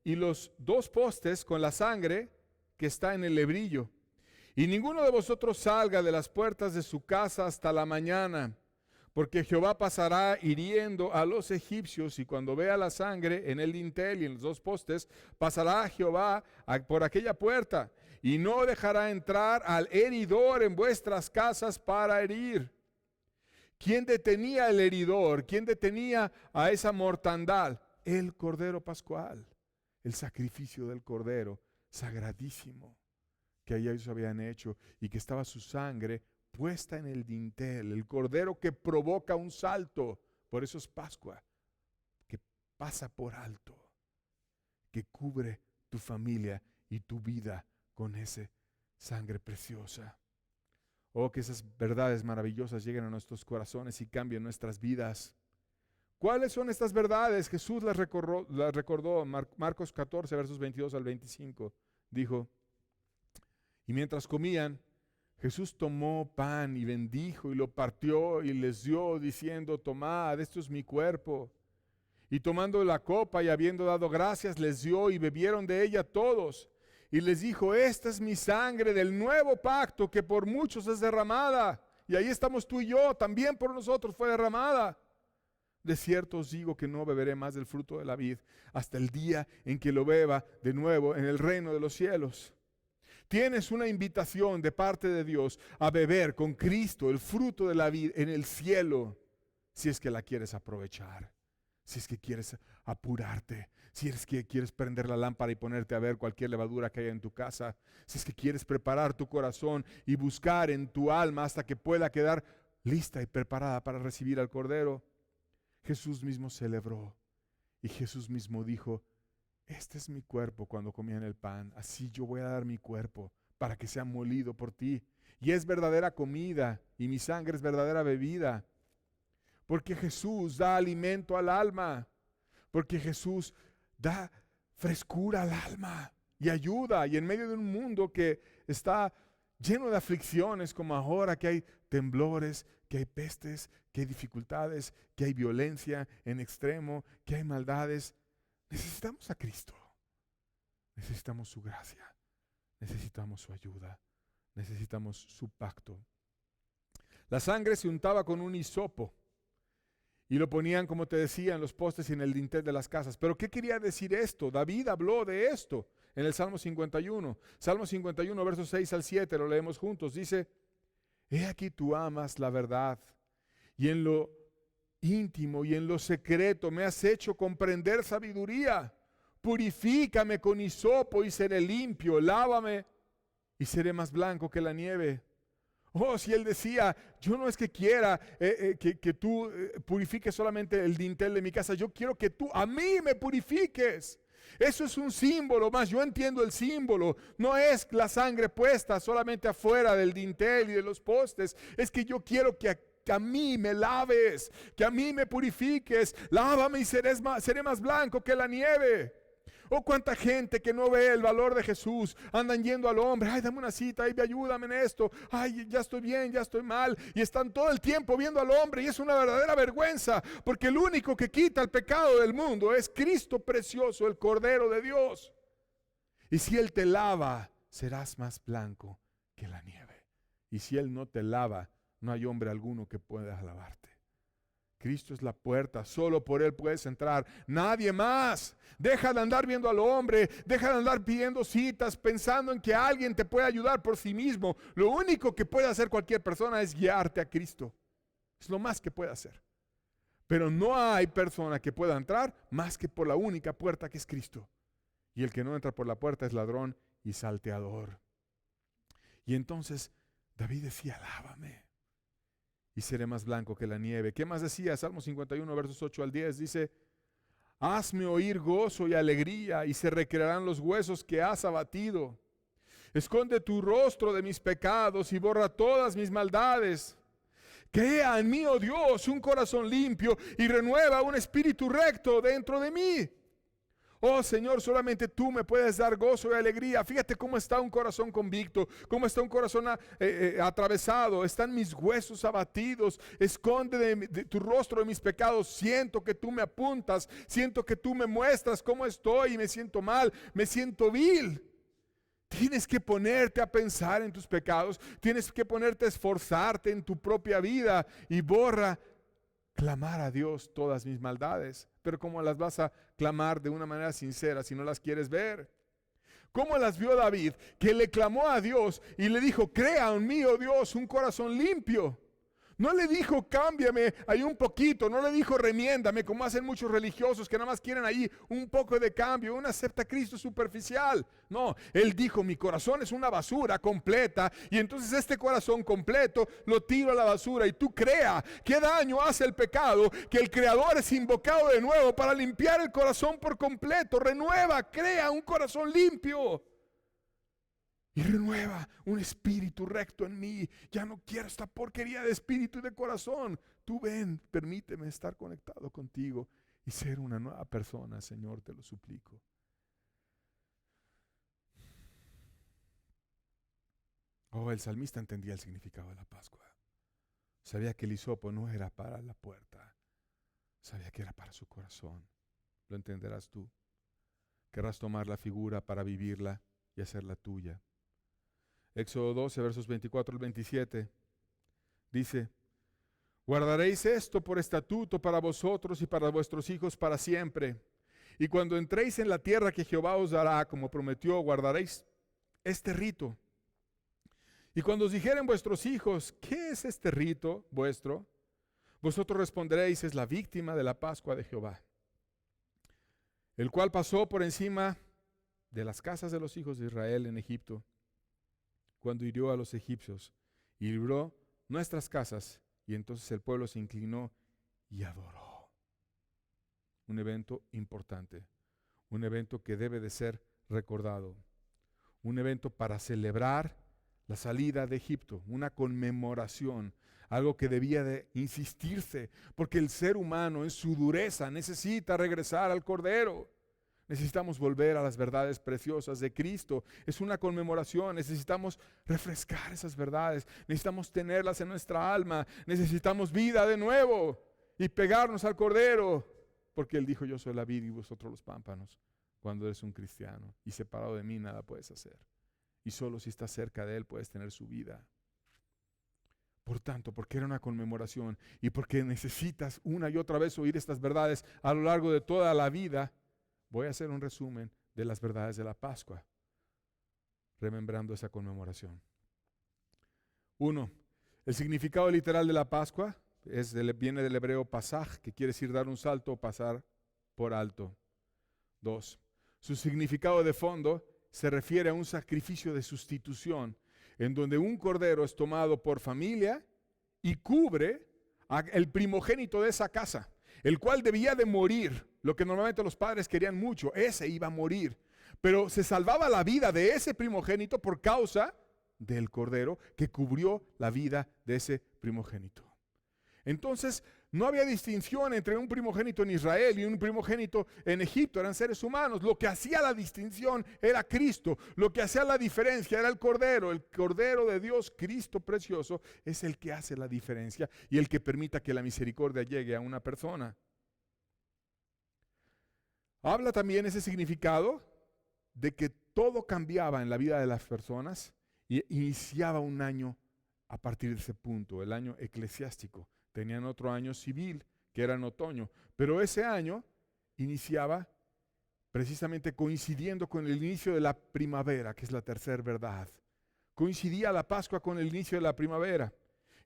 y los 2 postes con la sangre que está en el lebrillo. Y ninguno de vosotros salga de las puertas de su casa hasta la mañana, porque Jehová pasará hiriendo a los egipcios, y cuando vea la sangre en el dintel y en los 2 postes, pasará Jehová por aquella puerta, y no dejará entrar al heridor en vuestras casas para herir. ¿Quién detenía el heridor? ¿Quién detenía a esa mortandad? El Cordero Pascual, el sacrificio del Cordero, sagradísimo, que ellos habían hecho, y que estaba su sangre puesta en el dintel, el Cordero que provoca un salto. Por eso es Pascua, que pasa por alto, que cubre tu familia y tu vida con esa sangre preciosa. Oh, que esas verdades maravillosas lleguen a nuestros corazones y cambien nuestras vidas. ¿Cuáles son estas verdades? Jesús las recordó en Marcos 14, versos 22 al 25. Dijo, y mientras comían, Jesús tomó pan y bendijo y lo partió y les dio, diciendo, tomad, esto es mi cuerpo. Y tomando la copa y habiendo dado gracias, les dio y bebieron de ella todos. Y les dijo, esta es mi sangre del nuevo pacto que por muchos es derramada. Y ahí estamos tú y yo, también por nosotros fue derramada. De cierto os digo que no beberé más del fruto de la vid hasta el día en que lo beba de nuevo en el reino de los cielos. Tienes una invitación de parte de Dios a beber con Cristo el fruto de la vid en el cielo, si es que la quieres aprovechar, si es que quieres apurarte, si es que quieres prender la lámpara y ponerte a ver cualquier levadura que haya en tu casa, si es que quieres preparar tu corazón y buscar en tu alma hasta que pueda quedar lista y preparada para recibir al Cordero. Jesús mismo celebró y Jesús mismo dijo, este es mi cuerpo cuando comían el pan, así yo voy a dar mi cuerpo para que sea molido por ti. Y es verdadera comida y mi sangre es verdadera bebida. Porque Jesús da alimento al alma, porque Jesús da frescura al alma y ayuda. Y en medio de un mundo que está lleno de aflicciones, como ahora que hay temblores, que hay pestes, que hay dificultades, que hay violencia en extremo, que hay maldades, necesitamos a Cristo, necesitamos su gracia, necesitamos su ayuda, necesitamos su pacto. La sangre se untaba con un hisopo y lo ponían, como te decía, en los postes y en el dintel de las casas. Pero ¿qué quería decir esto? David habló de esto en el Salmo 51. Salmo 51, versos 6 al 7, lo leemos juntos. Dice, he aquí tú amas la verdad y en lo íntimo y en lo secreto me has hecho comprender sabiduría. Purifícame con hisopo y seré limpio, lávame y seré más blanco que la nieve. Oh, si él decía, yo no es que quiera que tú purifiques solamente el dintel de mi casa, yo quiero que tú a mí me purifiques. Eso es un símbolo, más yo entiendo el símbolo. No es la sangre puesta solamente afuera del dintel y de los postes, es que yo quiero que a mí me laves, que a mí me purifiques, lávame y seré más blanco que la nieve. Oh, cuánta gente que no ve el valor de Jesús, andan yendo al hombre, ay, dame una cita, ay, ayúdame en esto, ay, ya estoy bien, ya estoy mal, y están todo el tiempo viendo al hombre, y es una verdadera vergüenza, porque el único que quita el pecado del mundo es Cristo precioso, el Cordero de Dios. Y si Él te lava, serás más blanco que la nieve. Y si Él no te lava, no hay hombre alguno que pueda lavarte. Cristo es la puerta, solo por Él puedes entrar, nadie más. Deja de andar viendo al hombre, deja de andar pidiendo citas, pensando en que alguien te puede ayudar por sí mismo. Lo único que puede hacer cualquier persona es guiarte a Cristo. Es lo más que puede hacer. Pero no hay persona que pueda entrar más que por la única puerta que es Cristo. Y el que no entra por la puerta es ladrón y salteador. Y entonces David decía, alábame y seré más blanco que la nieve. ¿Qué más decía? Salmo 51, versos 8 al 10, dice, hazme oír gozo y alegría, y se recrearán los huesos que has abatido. Esconde tu rostro de mis pecados y borra todas mis maldades. Crea en mí, oh Dios, un corazón limpio y renueva un espíritu recto dentro de mí. Oh Señor, solamente tú me puedes dar gozo y alegría. Fíjate cómo está un corazón convicto, cómo está un corazón atravesado. Están mis huesos abatidos. Esconde de tu rostro de mis pecados. Siento que tú me apuntas, siento que tú me muestras cómo estoy y me siento mal, me siento vil. Tienes que ponerte a pensar en tus pecados, tienes que ponerte a esforzarte en tu propia vida y clamar a Dios todas mis maldades. Pero ¿cómo las vas a clamar de una manera sincera si no las quieres ver? ¿Cómo las vio David? Que le clamó a Dios y le dijo, crea en mí, oh Dios, un corazón limpio. No le dijo, cámbiame ahí un poquito. No le dijo, remiéndame, como hacen muchos religiosos que nada más quieren ahí un poco de cambio, un acepta a Cristo superficial. No, él dijo, mi corazón es una basura completa. Y entonces este corazón completo lo tiro a la basura. Y tú crea, ¿qué daño hace el pecado? Que el Creador es invocado de nuevo para limpiar el corazón por completo. Renueva, crea un corazón limpio. Y renueva un espíritu recto en mí. Ya no quiero esta porquería de espíritu y de corazón. Tú ven, permíteme estar conectado contigo y ser una nueva persona, Señor, te lo suplico. Oh, el salmista entendía el significado de la Pascua. Sabía que el hisopo no era para la puerta. Sabía que era para su corazón. Lo entenderás tú. Querrás tomar la figura para vivirla y hacerla tuya. Éxodo 12, versos 24 al 27, dice, guardaréis esto por estatuto para vosotros y para vuestros hijos para siempre. Y cuando entréis en la tierra que Jehová os dará, como prometió, guardaréis este rito. Y cuando os dijeren vuestros hijos, ¿qué es este rito vuestro? Vosotros responderéis, es la víctima de la Pascua de Jehová, el cual pasó por encima de las casas de los hijos de Israel en Egipto, cuando hirió a los egipcios y libró nuestras casas, y entonces el pueblo se inclinó y adoró. Un evento importante, un evento que debe de ser recordado, un evento para celebrar la salida de Egipto, una conmemoración, algo que debía de insistirse, porque el ser humano en su dureza necesita regresar al Cordero. Necesitamos volver a las verdades preciosas de Cristo. Es una conmemoración. Necesitamos refrescar esas verdades. Necesitamos tenerlas en nuestra alma. Necesitamos vida de nuevo y pegarnos al Cordero. Porque Él dijo, yo soy la vid y vosotros los pámpanos. Cuando eres un cristiano y separado de mí nada puedes hacer. Y solo si estás cerca de Él puedes tener su vida. Por tanto, porque era una conmemoración y porque necesitas una y otra vez oír estas verdades a lo largo de toda la vida, voy a hacer un resumen de las verdades de la Pascua, remembrando esa conmemoración. 1. El significado literal de la Pascua viene del hebreo pasaj, que quiere decir dar un salto o pasar por alto. 2. Su significado de fondo se refiere a un sacrificio de sustitución, en donde un cordero es tomado por familia y cubre al primogénito de esa casa, el cual debía de morir. Lo que normalmente los padres querían mucho, ese iba a morir. Pero se salvaba la vida de ese primogénito por causa del cordero que cubrió la vida de ese primogénito. Entonces, no había distinción entre un primogénito en Israel y un primogénito en Egipto. Eran seres humanos. Lo que hacía la distinción era Cristo. Lo que hacía la diferencia era el Cordero. El Cordero de Dios, Cristo precioso, es el que hace la diferencia y el que permita que la misericordia llegue a una persona. Habla también ese significado de que todo cambiaba en la vida de las personas y iniciaba un año a partir de ese punto, el año eclesiástico. Tenían otro año civil, que era en otoño, pero ese año iniciaba precisamente coincidiendo con el inicio de la primavera, que es la tercera verdad. Coincidía la Pascua con el inicio de la primavera.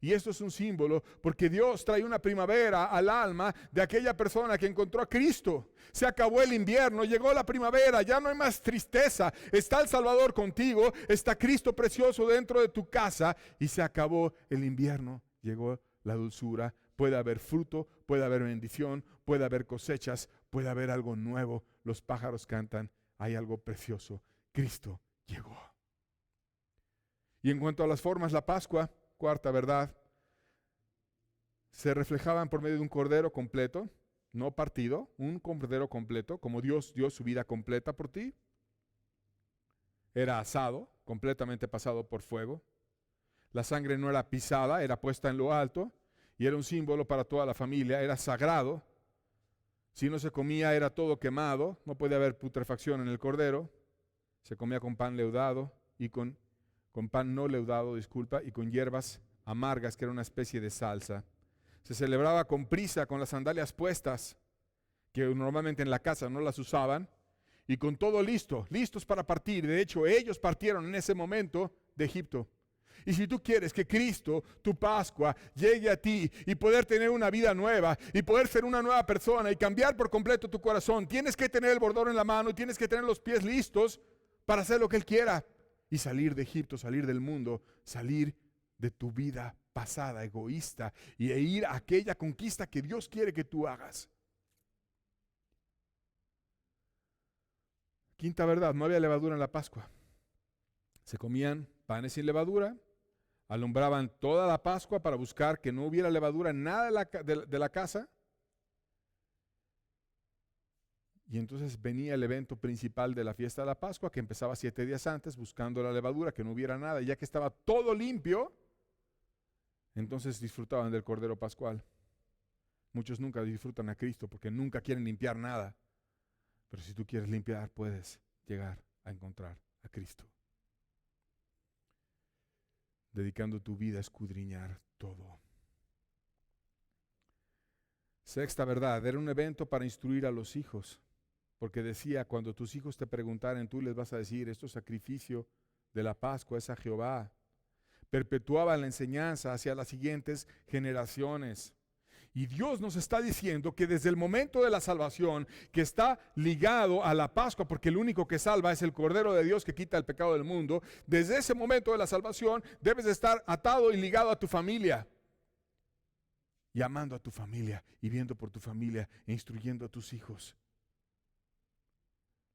Y esto es un símbolo porque Dios trae una primavera al alma de aquella persona que encontró a Cristo. Se acabó el invierno, llegó la primavera, ya no hay más tristeza. Está el Salvador contigo, está Cristo precioso dentro de tu casa y se acabó el invierno. Llegó la dulzura, puede haber fruto, puede haber bendición, puede haber cosechas, puede haber algo nuevo. Los pájaros cantan, hay algo precioso. Cristo llegó. Y en cuanto a las formas, la Pascua, cuarta verdad, se reflejaban por medio de un cordero completo, no partido, un cordero completo, como Dios dio su vida completa por ti. Era asado, completamente pasado por fuego. La sangre no era pisada, era puesta en lo alto y era un símbolo para toda la familia, era sagrado. Si no se comía era todo quemado, no podía haber putrefacción en el cordero. Se comía con pan leudado y con pan no leudado, y con hierbas amargas, que era una especie de salsa. Se celebraba con prisa, con las sandalias puestas, que normalmente en la casa no las usaban, y con todo listo, listos para partir. De hecho, ellos partieron en ese momento de Egipto. Y si tú quieres que Cristo, tu Pascua, llegue a ti y poder tener una vida nueva y poder ser una nueva persona y cambiar por completo tu corazón, tienes que tener el bordón en la mano y tienes que tener los pies listos para hacer lo que Él quiera. Y salir de Egipto, salir del mundo, salir de tu vida pasada, egoísta, e ir a aquella conquista que Dios quiere que tú hagas. Quinta verdad, no había levadura en la Pascua. Se comían panes sin levadura, alumbraban toda la Pascua para buscar que no hubiera levadura en nada de la casa. Y entonces venía el evento principal de la fiesta de la Pascua, que empezaba 7 días antes, buscando la levadura, que no hubiera nada. Y ya que estaba todo limpio, entonces disfrutaban del Cordero Pascual. Muchos nunca disfrutan a Cristo porque nunca quieren limpiar nada. Pero si tú quieres limpiar, puedes llegar a encontrar a Cristo. Dedicando tu vida a escudriñar todo. Sexta verdad, era un evento para instruir a los hijos. Porque decía, cuando tus hijos te preguntaren, tú les vas a decir, esto es sacrificio de la Pascua, es a Jehová. Perpetuaba la enseñanza hacia las siguientes generaciones. Y Dios nos está diciendo que desde el momento de la salvación, que está ligado a la Pascua, porque el único que salva es el Cordero de Dios que quita el pecado del mundo, desde ese momento de la salvación debes de estar atado y ligado a tu familia. Y amando a tu familia, y viendo por tu familia, e instruyendo a tus hijos.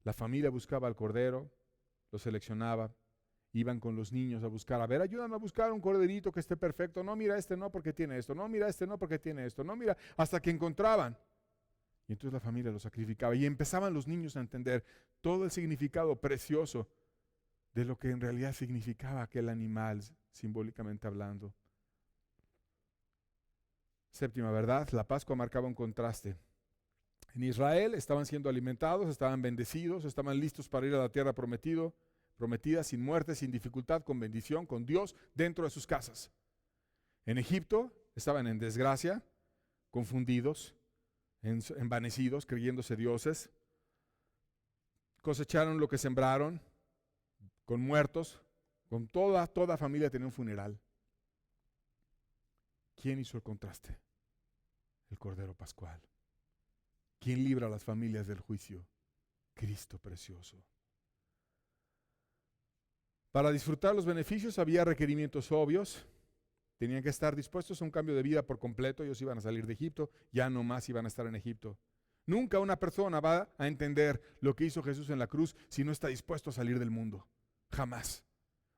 La familia buscaba al cordero, lo seleccionaba, iban con los niños a buscar, a ver, ayúdame a buscar un corderito que esté perfecto. No, mira, este no porque tiene esto. No, mira, este no porque tiene esto. No, mira, hasta que encontraban. Y entonces la familia lo sacrificaba y empezaban los niños a entender todo el significado precioso de lo que en realidad significaba aquel animal, simbólicamente hablando. Séptima verdad, la Pascua marcaba un contraste. En Israel estaban siendo alimentados, estaban bendecidos, estaban listos para ir a la tierra prometida sin muerte, sin dificultad, con bendición, con Dios dentro de sus casas. En Egipto estaban en desgracia, confundidos, envanecidos, creyéndose dioses. Cosecharon lo que sembraron, con muertos, con toda familia tenía un funeral. ¿Quién hizo el contraste? El Cordero Pascual. ¿Quién libra a las familias del juicio? Cristo precioso. Para disfrutar los beneficios había requerimientos obvios. Tenían que estar dispuestos a un cambio de vida por completo. Ellos iban a salir de Egipto, ya no más iban a estar en Egipto. Nunca una persona va a entender lo que hizo Jesús en la cruz si no está dispuesto a salir del mundo. Jamás.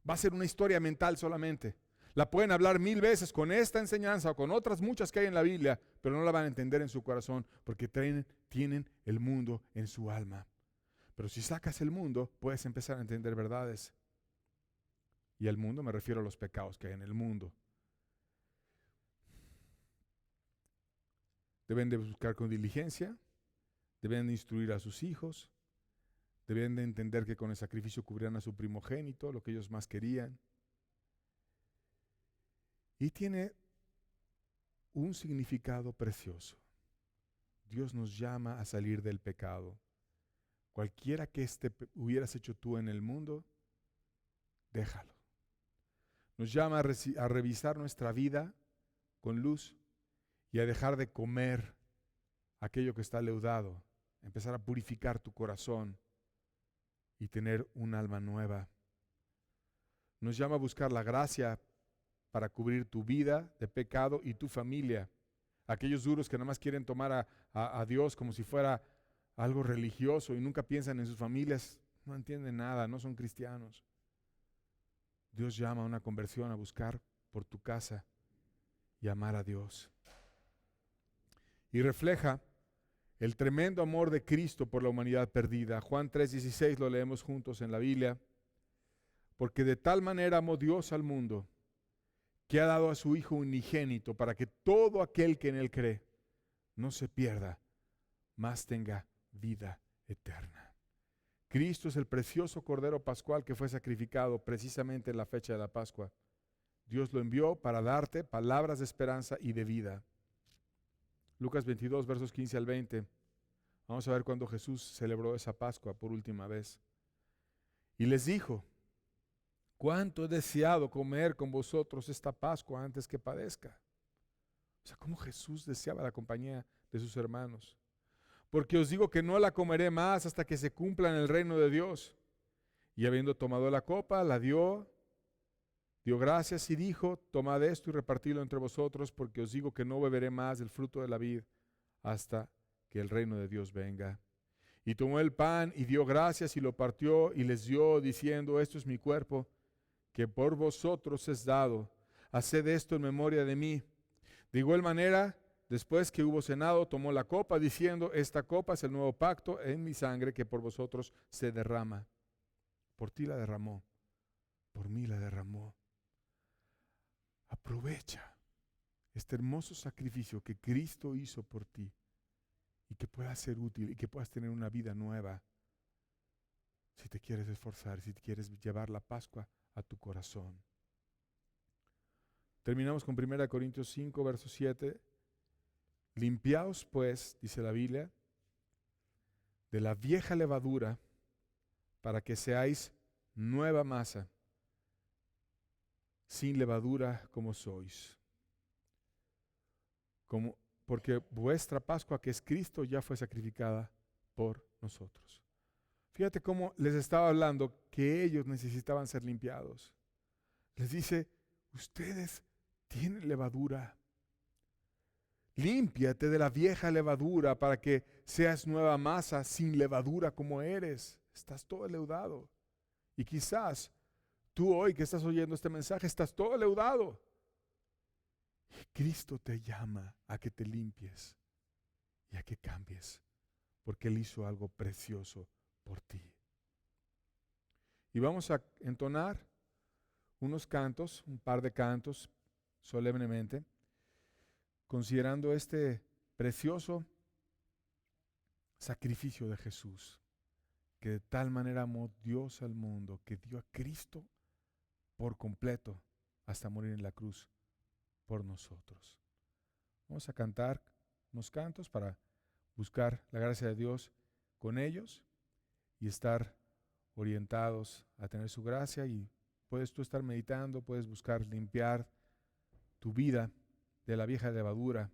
Va a ser una historia mental solamente. La pueden hablar 1000 veces con esta enseñanza o con otras muchas que hay en la Biblia, pero no la van a entender en su corazón porque tienen el mundo en su alma. Pero si sacas el mundo, puedes empezar a entender verdades. Y al mundo me refiero a los pecados que hay en el mundo. Deben de buscar con diligencia, deben de instruir a sus hijos, deben de entender que con el sacrificio cubrían a su primogénito, lo que ellos más querían. Y tiene un significado precioso. Dios nos llama a salir del pecado. Cualquiera que hubieras hecho tú en el mundo, déjalo. Nos llama a revisar nuestra vida con luz y a dejar de comer aquello que está leudado, empezar a purificar tu corazón y tener un alma nueva. Nos llama a buscar la gracia para cubrir tu vida de pecado y tu familia. Aquellos duros que nada más quieren tomar a Dios como si fuera algo religioso y nunca piensan en sus familias, no entienden nada, no son cristianos. Dios llama a una conversión, a buscar por tu casa y amar a Dios. Y refleja el tremendo amor de Cristo por la humanidad perdida. Juan 3:16 lo leemos juntos en la Biblia. Porque de tal manera amó Dios al mundo, que ha dado a su Hijo unigénito, para que todo aquel que en Él cree no se pierda, mas tenga vida eterna. Cristo es el precioso Cordero Pascual que fue sacrificado precisamente en la fecha de la Pascua. Dios lo envió para darte palabras de esperanza y de vida. Lucas 22, versos 15 al 20. Vamos a ver cuando Jesús celebró esa Pascua por última vez. Y les dijo: cuánto he deseado comer con vosotros esta Pascua antes que padezca. O sea, cómo Jesús deseaba la compañía de sus hermanos. Porque os digo que no la comeré más hasta que se cumpla en el reino de Dios. Y habiendo tomado la copa, la dio gracias y dijo: tomad esto y repartidlo entre vosotros, porque os digo que no beberé más del fruto de la vid hasta que el reino de Dios venga. Y tomó el pan y dio gracias y lo partió y les dio, diciendo: esto es mi cuerpo, que por vosotros es dado. Haced esto en memoria de mí. De igual manera, después que hubo cenado, tomó la copa, diciendo: esta copa es el nuevo pacto en mi sangre, que por vosotros se derrama. Por ti la derramó, por mí la derramó. Aprovecha este hermoso sacrificio que Cristo hizo por ti y que pueda ser útil y que puedas tener una vida nueva. Si te quieres esforzar, si te quieres llevar la Pascua a tu corazón. Terminamos con 1 Corintios 5, verso 7. Limpiaos pues, dice la Biblia, de la vieja levadura, para que seáis nueva masa, sin levadura como sois. Porque vuestra Pascua, que es Cristo, ya fue sacrificada por nosotros. Fíjate cómo les estaba hablando que ellos necesitaban ser limpiados. Les dice: ustedes tienen levadura. Límpiate de la vieja levadura para que seas nueva masa, sin levadura como eres. Estás todo leudado. Y quizás tú hoy que estás oyendo este mensaje estás todo leudado. Y Cristo te llama a que te limpies y a que cambies, porque Él hizo algo precioso por ti. Y vamos a entonar unos cantos, un par de cantos, solemnemente, considerando este precioso sacrificio de Jesús, que de tal manera amó Dios al mundo, que dio a Cristo por completo hasta morir en la cruz por nosotros. Vamos a cantar unos cantos para buscar la gracia de Dios con ellos y estar orientados a tener su gracia, y puedes tú estar meditando, puedes buscar limpiar tu vida de la vieja levadura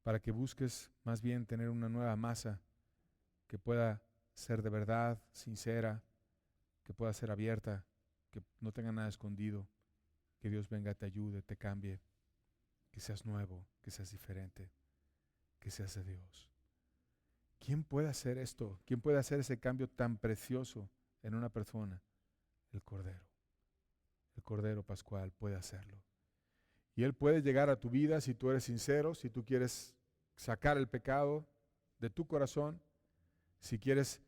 para que busques más bien tener una nueva masa que pueda ser de verdad, sincera, que pueda ser abierta, que no tenga nada escondido, que Dios venga, te ayude, te cambie, que seas nuevo, que seas diferente, que seas de Dios. ¿Quién puede hacer esto? ¿Quién puede hacer ese cambio tan precioso en una persona? El Cordero. El Cordero Pascual puede hacerlo. Y Él puede llegar a tu vida si tú eres sincero, si tú quieres sacar el pecado de tu corazón, si quieres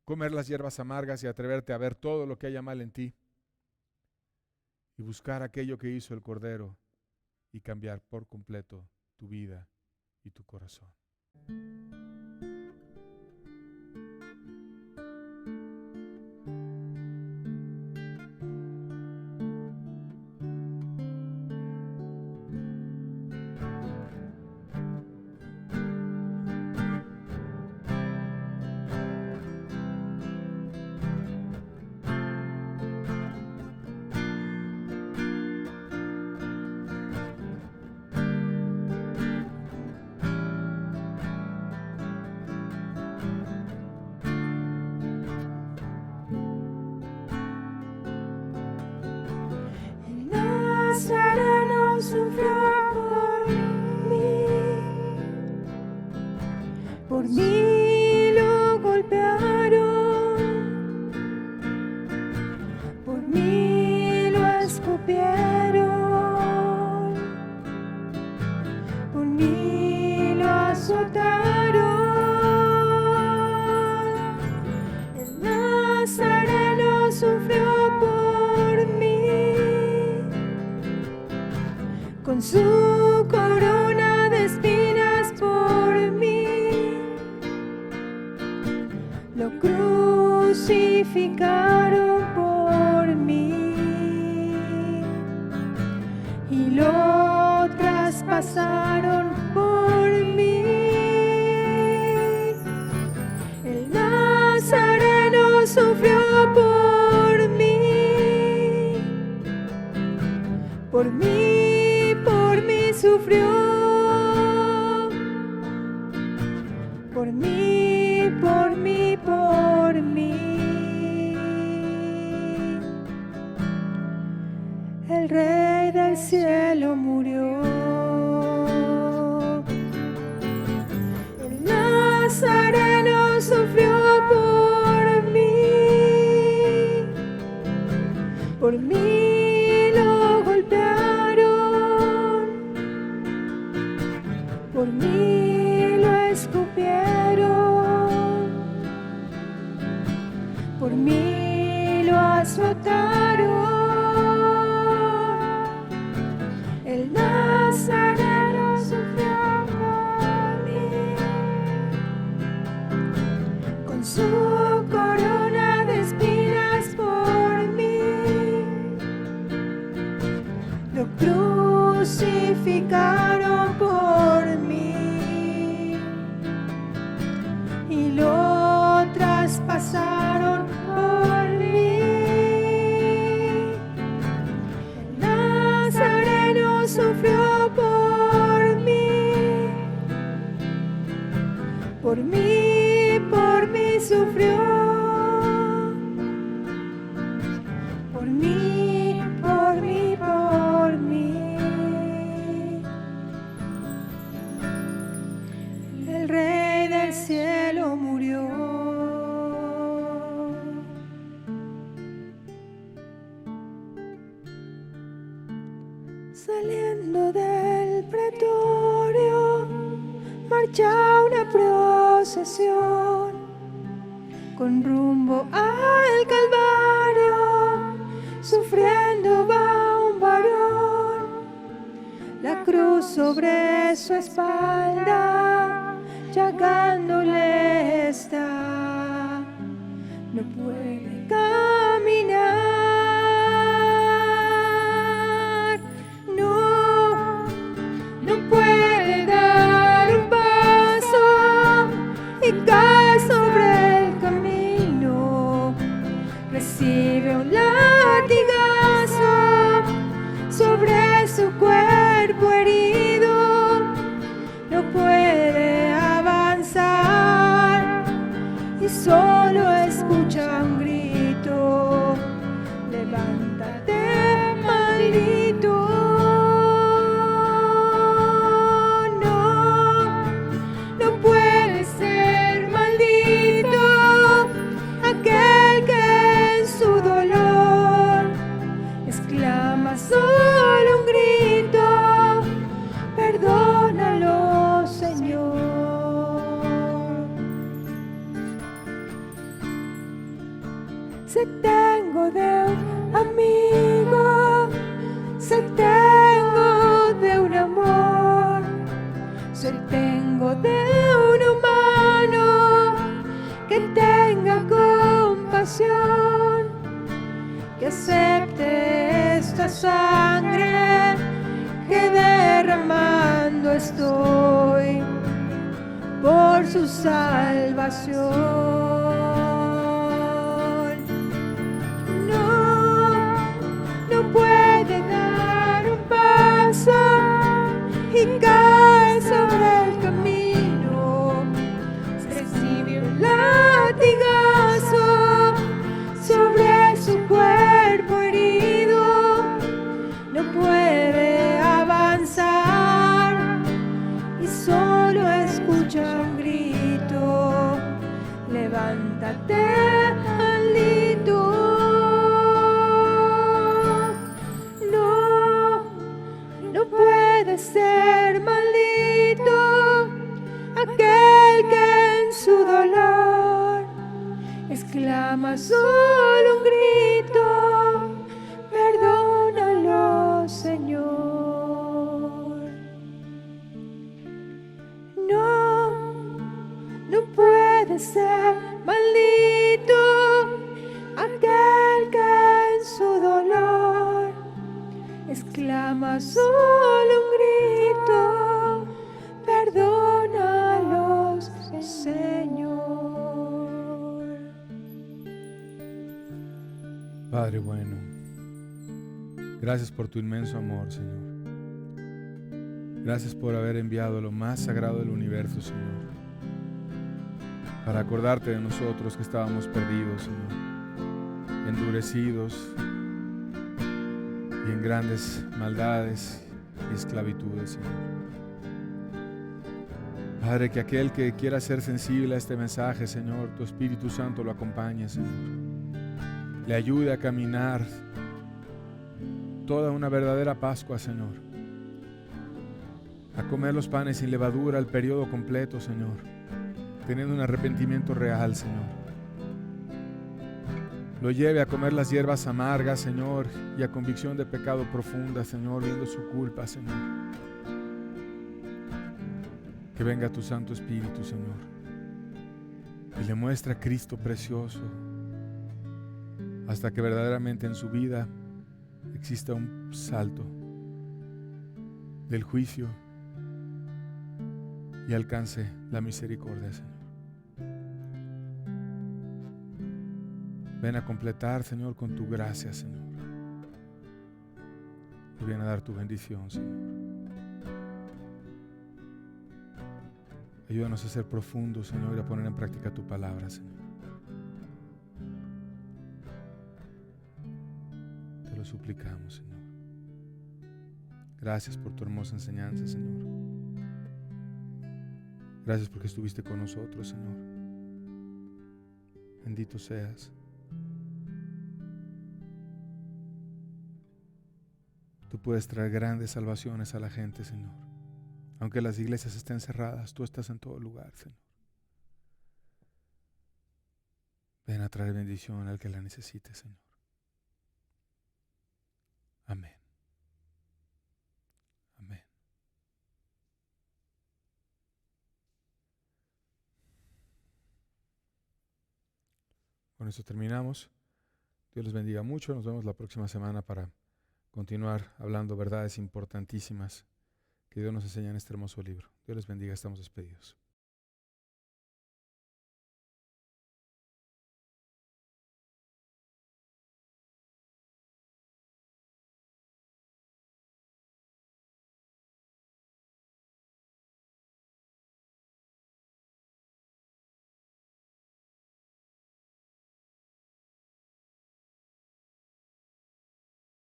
comer las hierbas amargas y atreverte a ver todo lo que haya mal en ti y buscar aquello que hizo el Cordero y cambiar por completo tu vida y tu corazón. mí lo escupieron, por mí lo azotaron. El Nazareno sufrió por mí, con su corona de espinas por mí. Lo crucificaron por mí y lo traspasaron por mí. El Nazareno sufrió por mí, por mí sufrió, por mí, por mí, por mí. El Rey del cielo murió. El Nazareno sufrió por mí, por mí lo golpearon, por mí lo escupieron, por mí lo azotaron. El Nazareno sufrió por mí, con su corona de espinas por mí. Lo crucificaron por mí y lo traspasaron por mí. El Nazareno sufrió por mí, por mí sufrió, por mí, por mí, por mí. El Rey del cielo murió. Saliendo del pretorio, marcha una procesión con rumbo al Calvario. Sufriendo va un varón, la cruz sobre su espalda, llagándole está. No puede caminar, no puede dar un paso y cae sobre el camino. Recibe un latigazo sobre su cuerpo herido. No puede avanzar y solo escucha un grito: levántate, maldito. No puede ser maldito aquel que en su dolor exclama solo un grito: perdónalo, Señor. Si tengo de un amigo, si tengo de un amor, si tengo de un humano que tenga compasión, que acepte esta sangre que derramando estoy por su salvación. No puede dar un paso y cae sobre el camino. Recibe un latigazo sobre su cuerpo herido. No puede avanzar y solo escucha un grito: levántate, maldito. a solo un grito, perdónalos, Señor. Padre bueno, gracias por tu inmenso amor, Señor. Gracias por haber enviado lo más sagrado del universo, Señor, para acordarte de nosotros que estábamos perdidos, Señor, endurecidos y en grandes maldades y esclavitudes, Señor. Padre, que aquel que quiera ser sensible a este mensaje, Señor, tu Espíritu Santo lo acompañe, Señor. Le ayude a caminar toda una verdadera Pascua, Señor. A comer los panes sin levadura el periodo completo, Señor, teniendo un arrepentimiento real, Señor. Lo lleve a comer las hierbas amargas, Señor, y a convicción de pecado profunda, Señor, viendo su culpa, Señor. Que venga tu Santo Espíritu, Señor, y le muestre a Cristo precioso, hasta que verdaderamente en su vida exista un salto del juicio y alcance la misericordia, Señor. Ven a completar, Señor, con tu gracia, Señor. Y ven a dar tu bendición, Señor. Ayúdanos a ser profundos, Señor, y a poner en práctica tu palabra, Señor. Te lo suplicamos, Señor. Gracias por tu hermosa enseñanza, Señor. Gracias porque estuviste con nosotros, Señor. Bendito seas. Tú puedes traer grandes salvaciones a la gente, Señor. Aunque las iglesias estén cerradas, tú estás en todo lugar, Señor. Ven a traer bendición al que la necesite, Señor. Amén. Amén. Con esto terminamos. Dios les bendiga mucho. Nos vemos la próxima semana para continuar hablando verdades importantísimas que Dios nos enseña en este hermoso libro. Dios les bendiga. Estamos despedidos.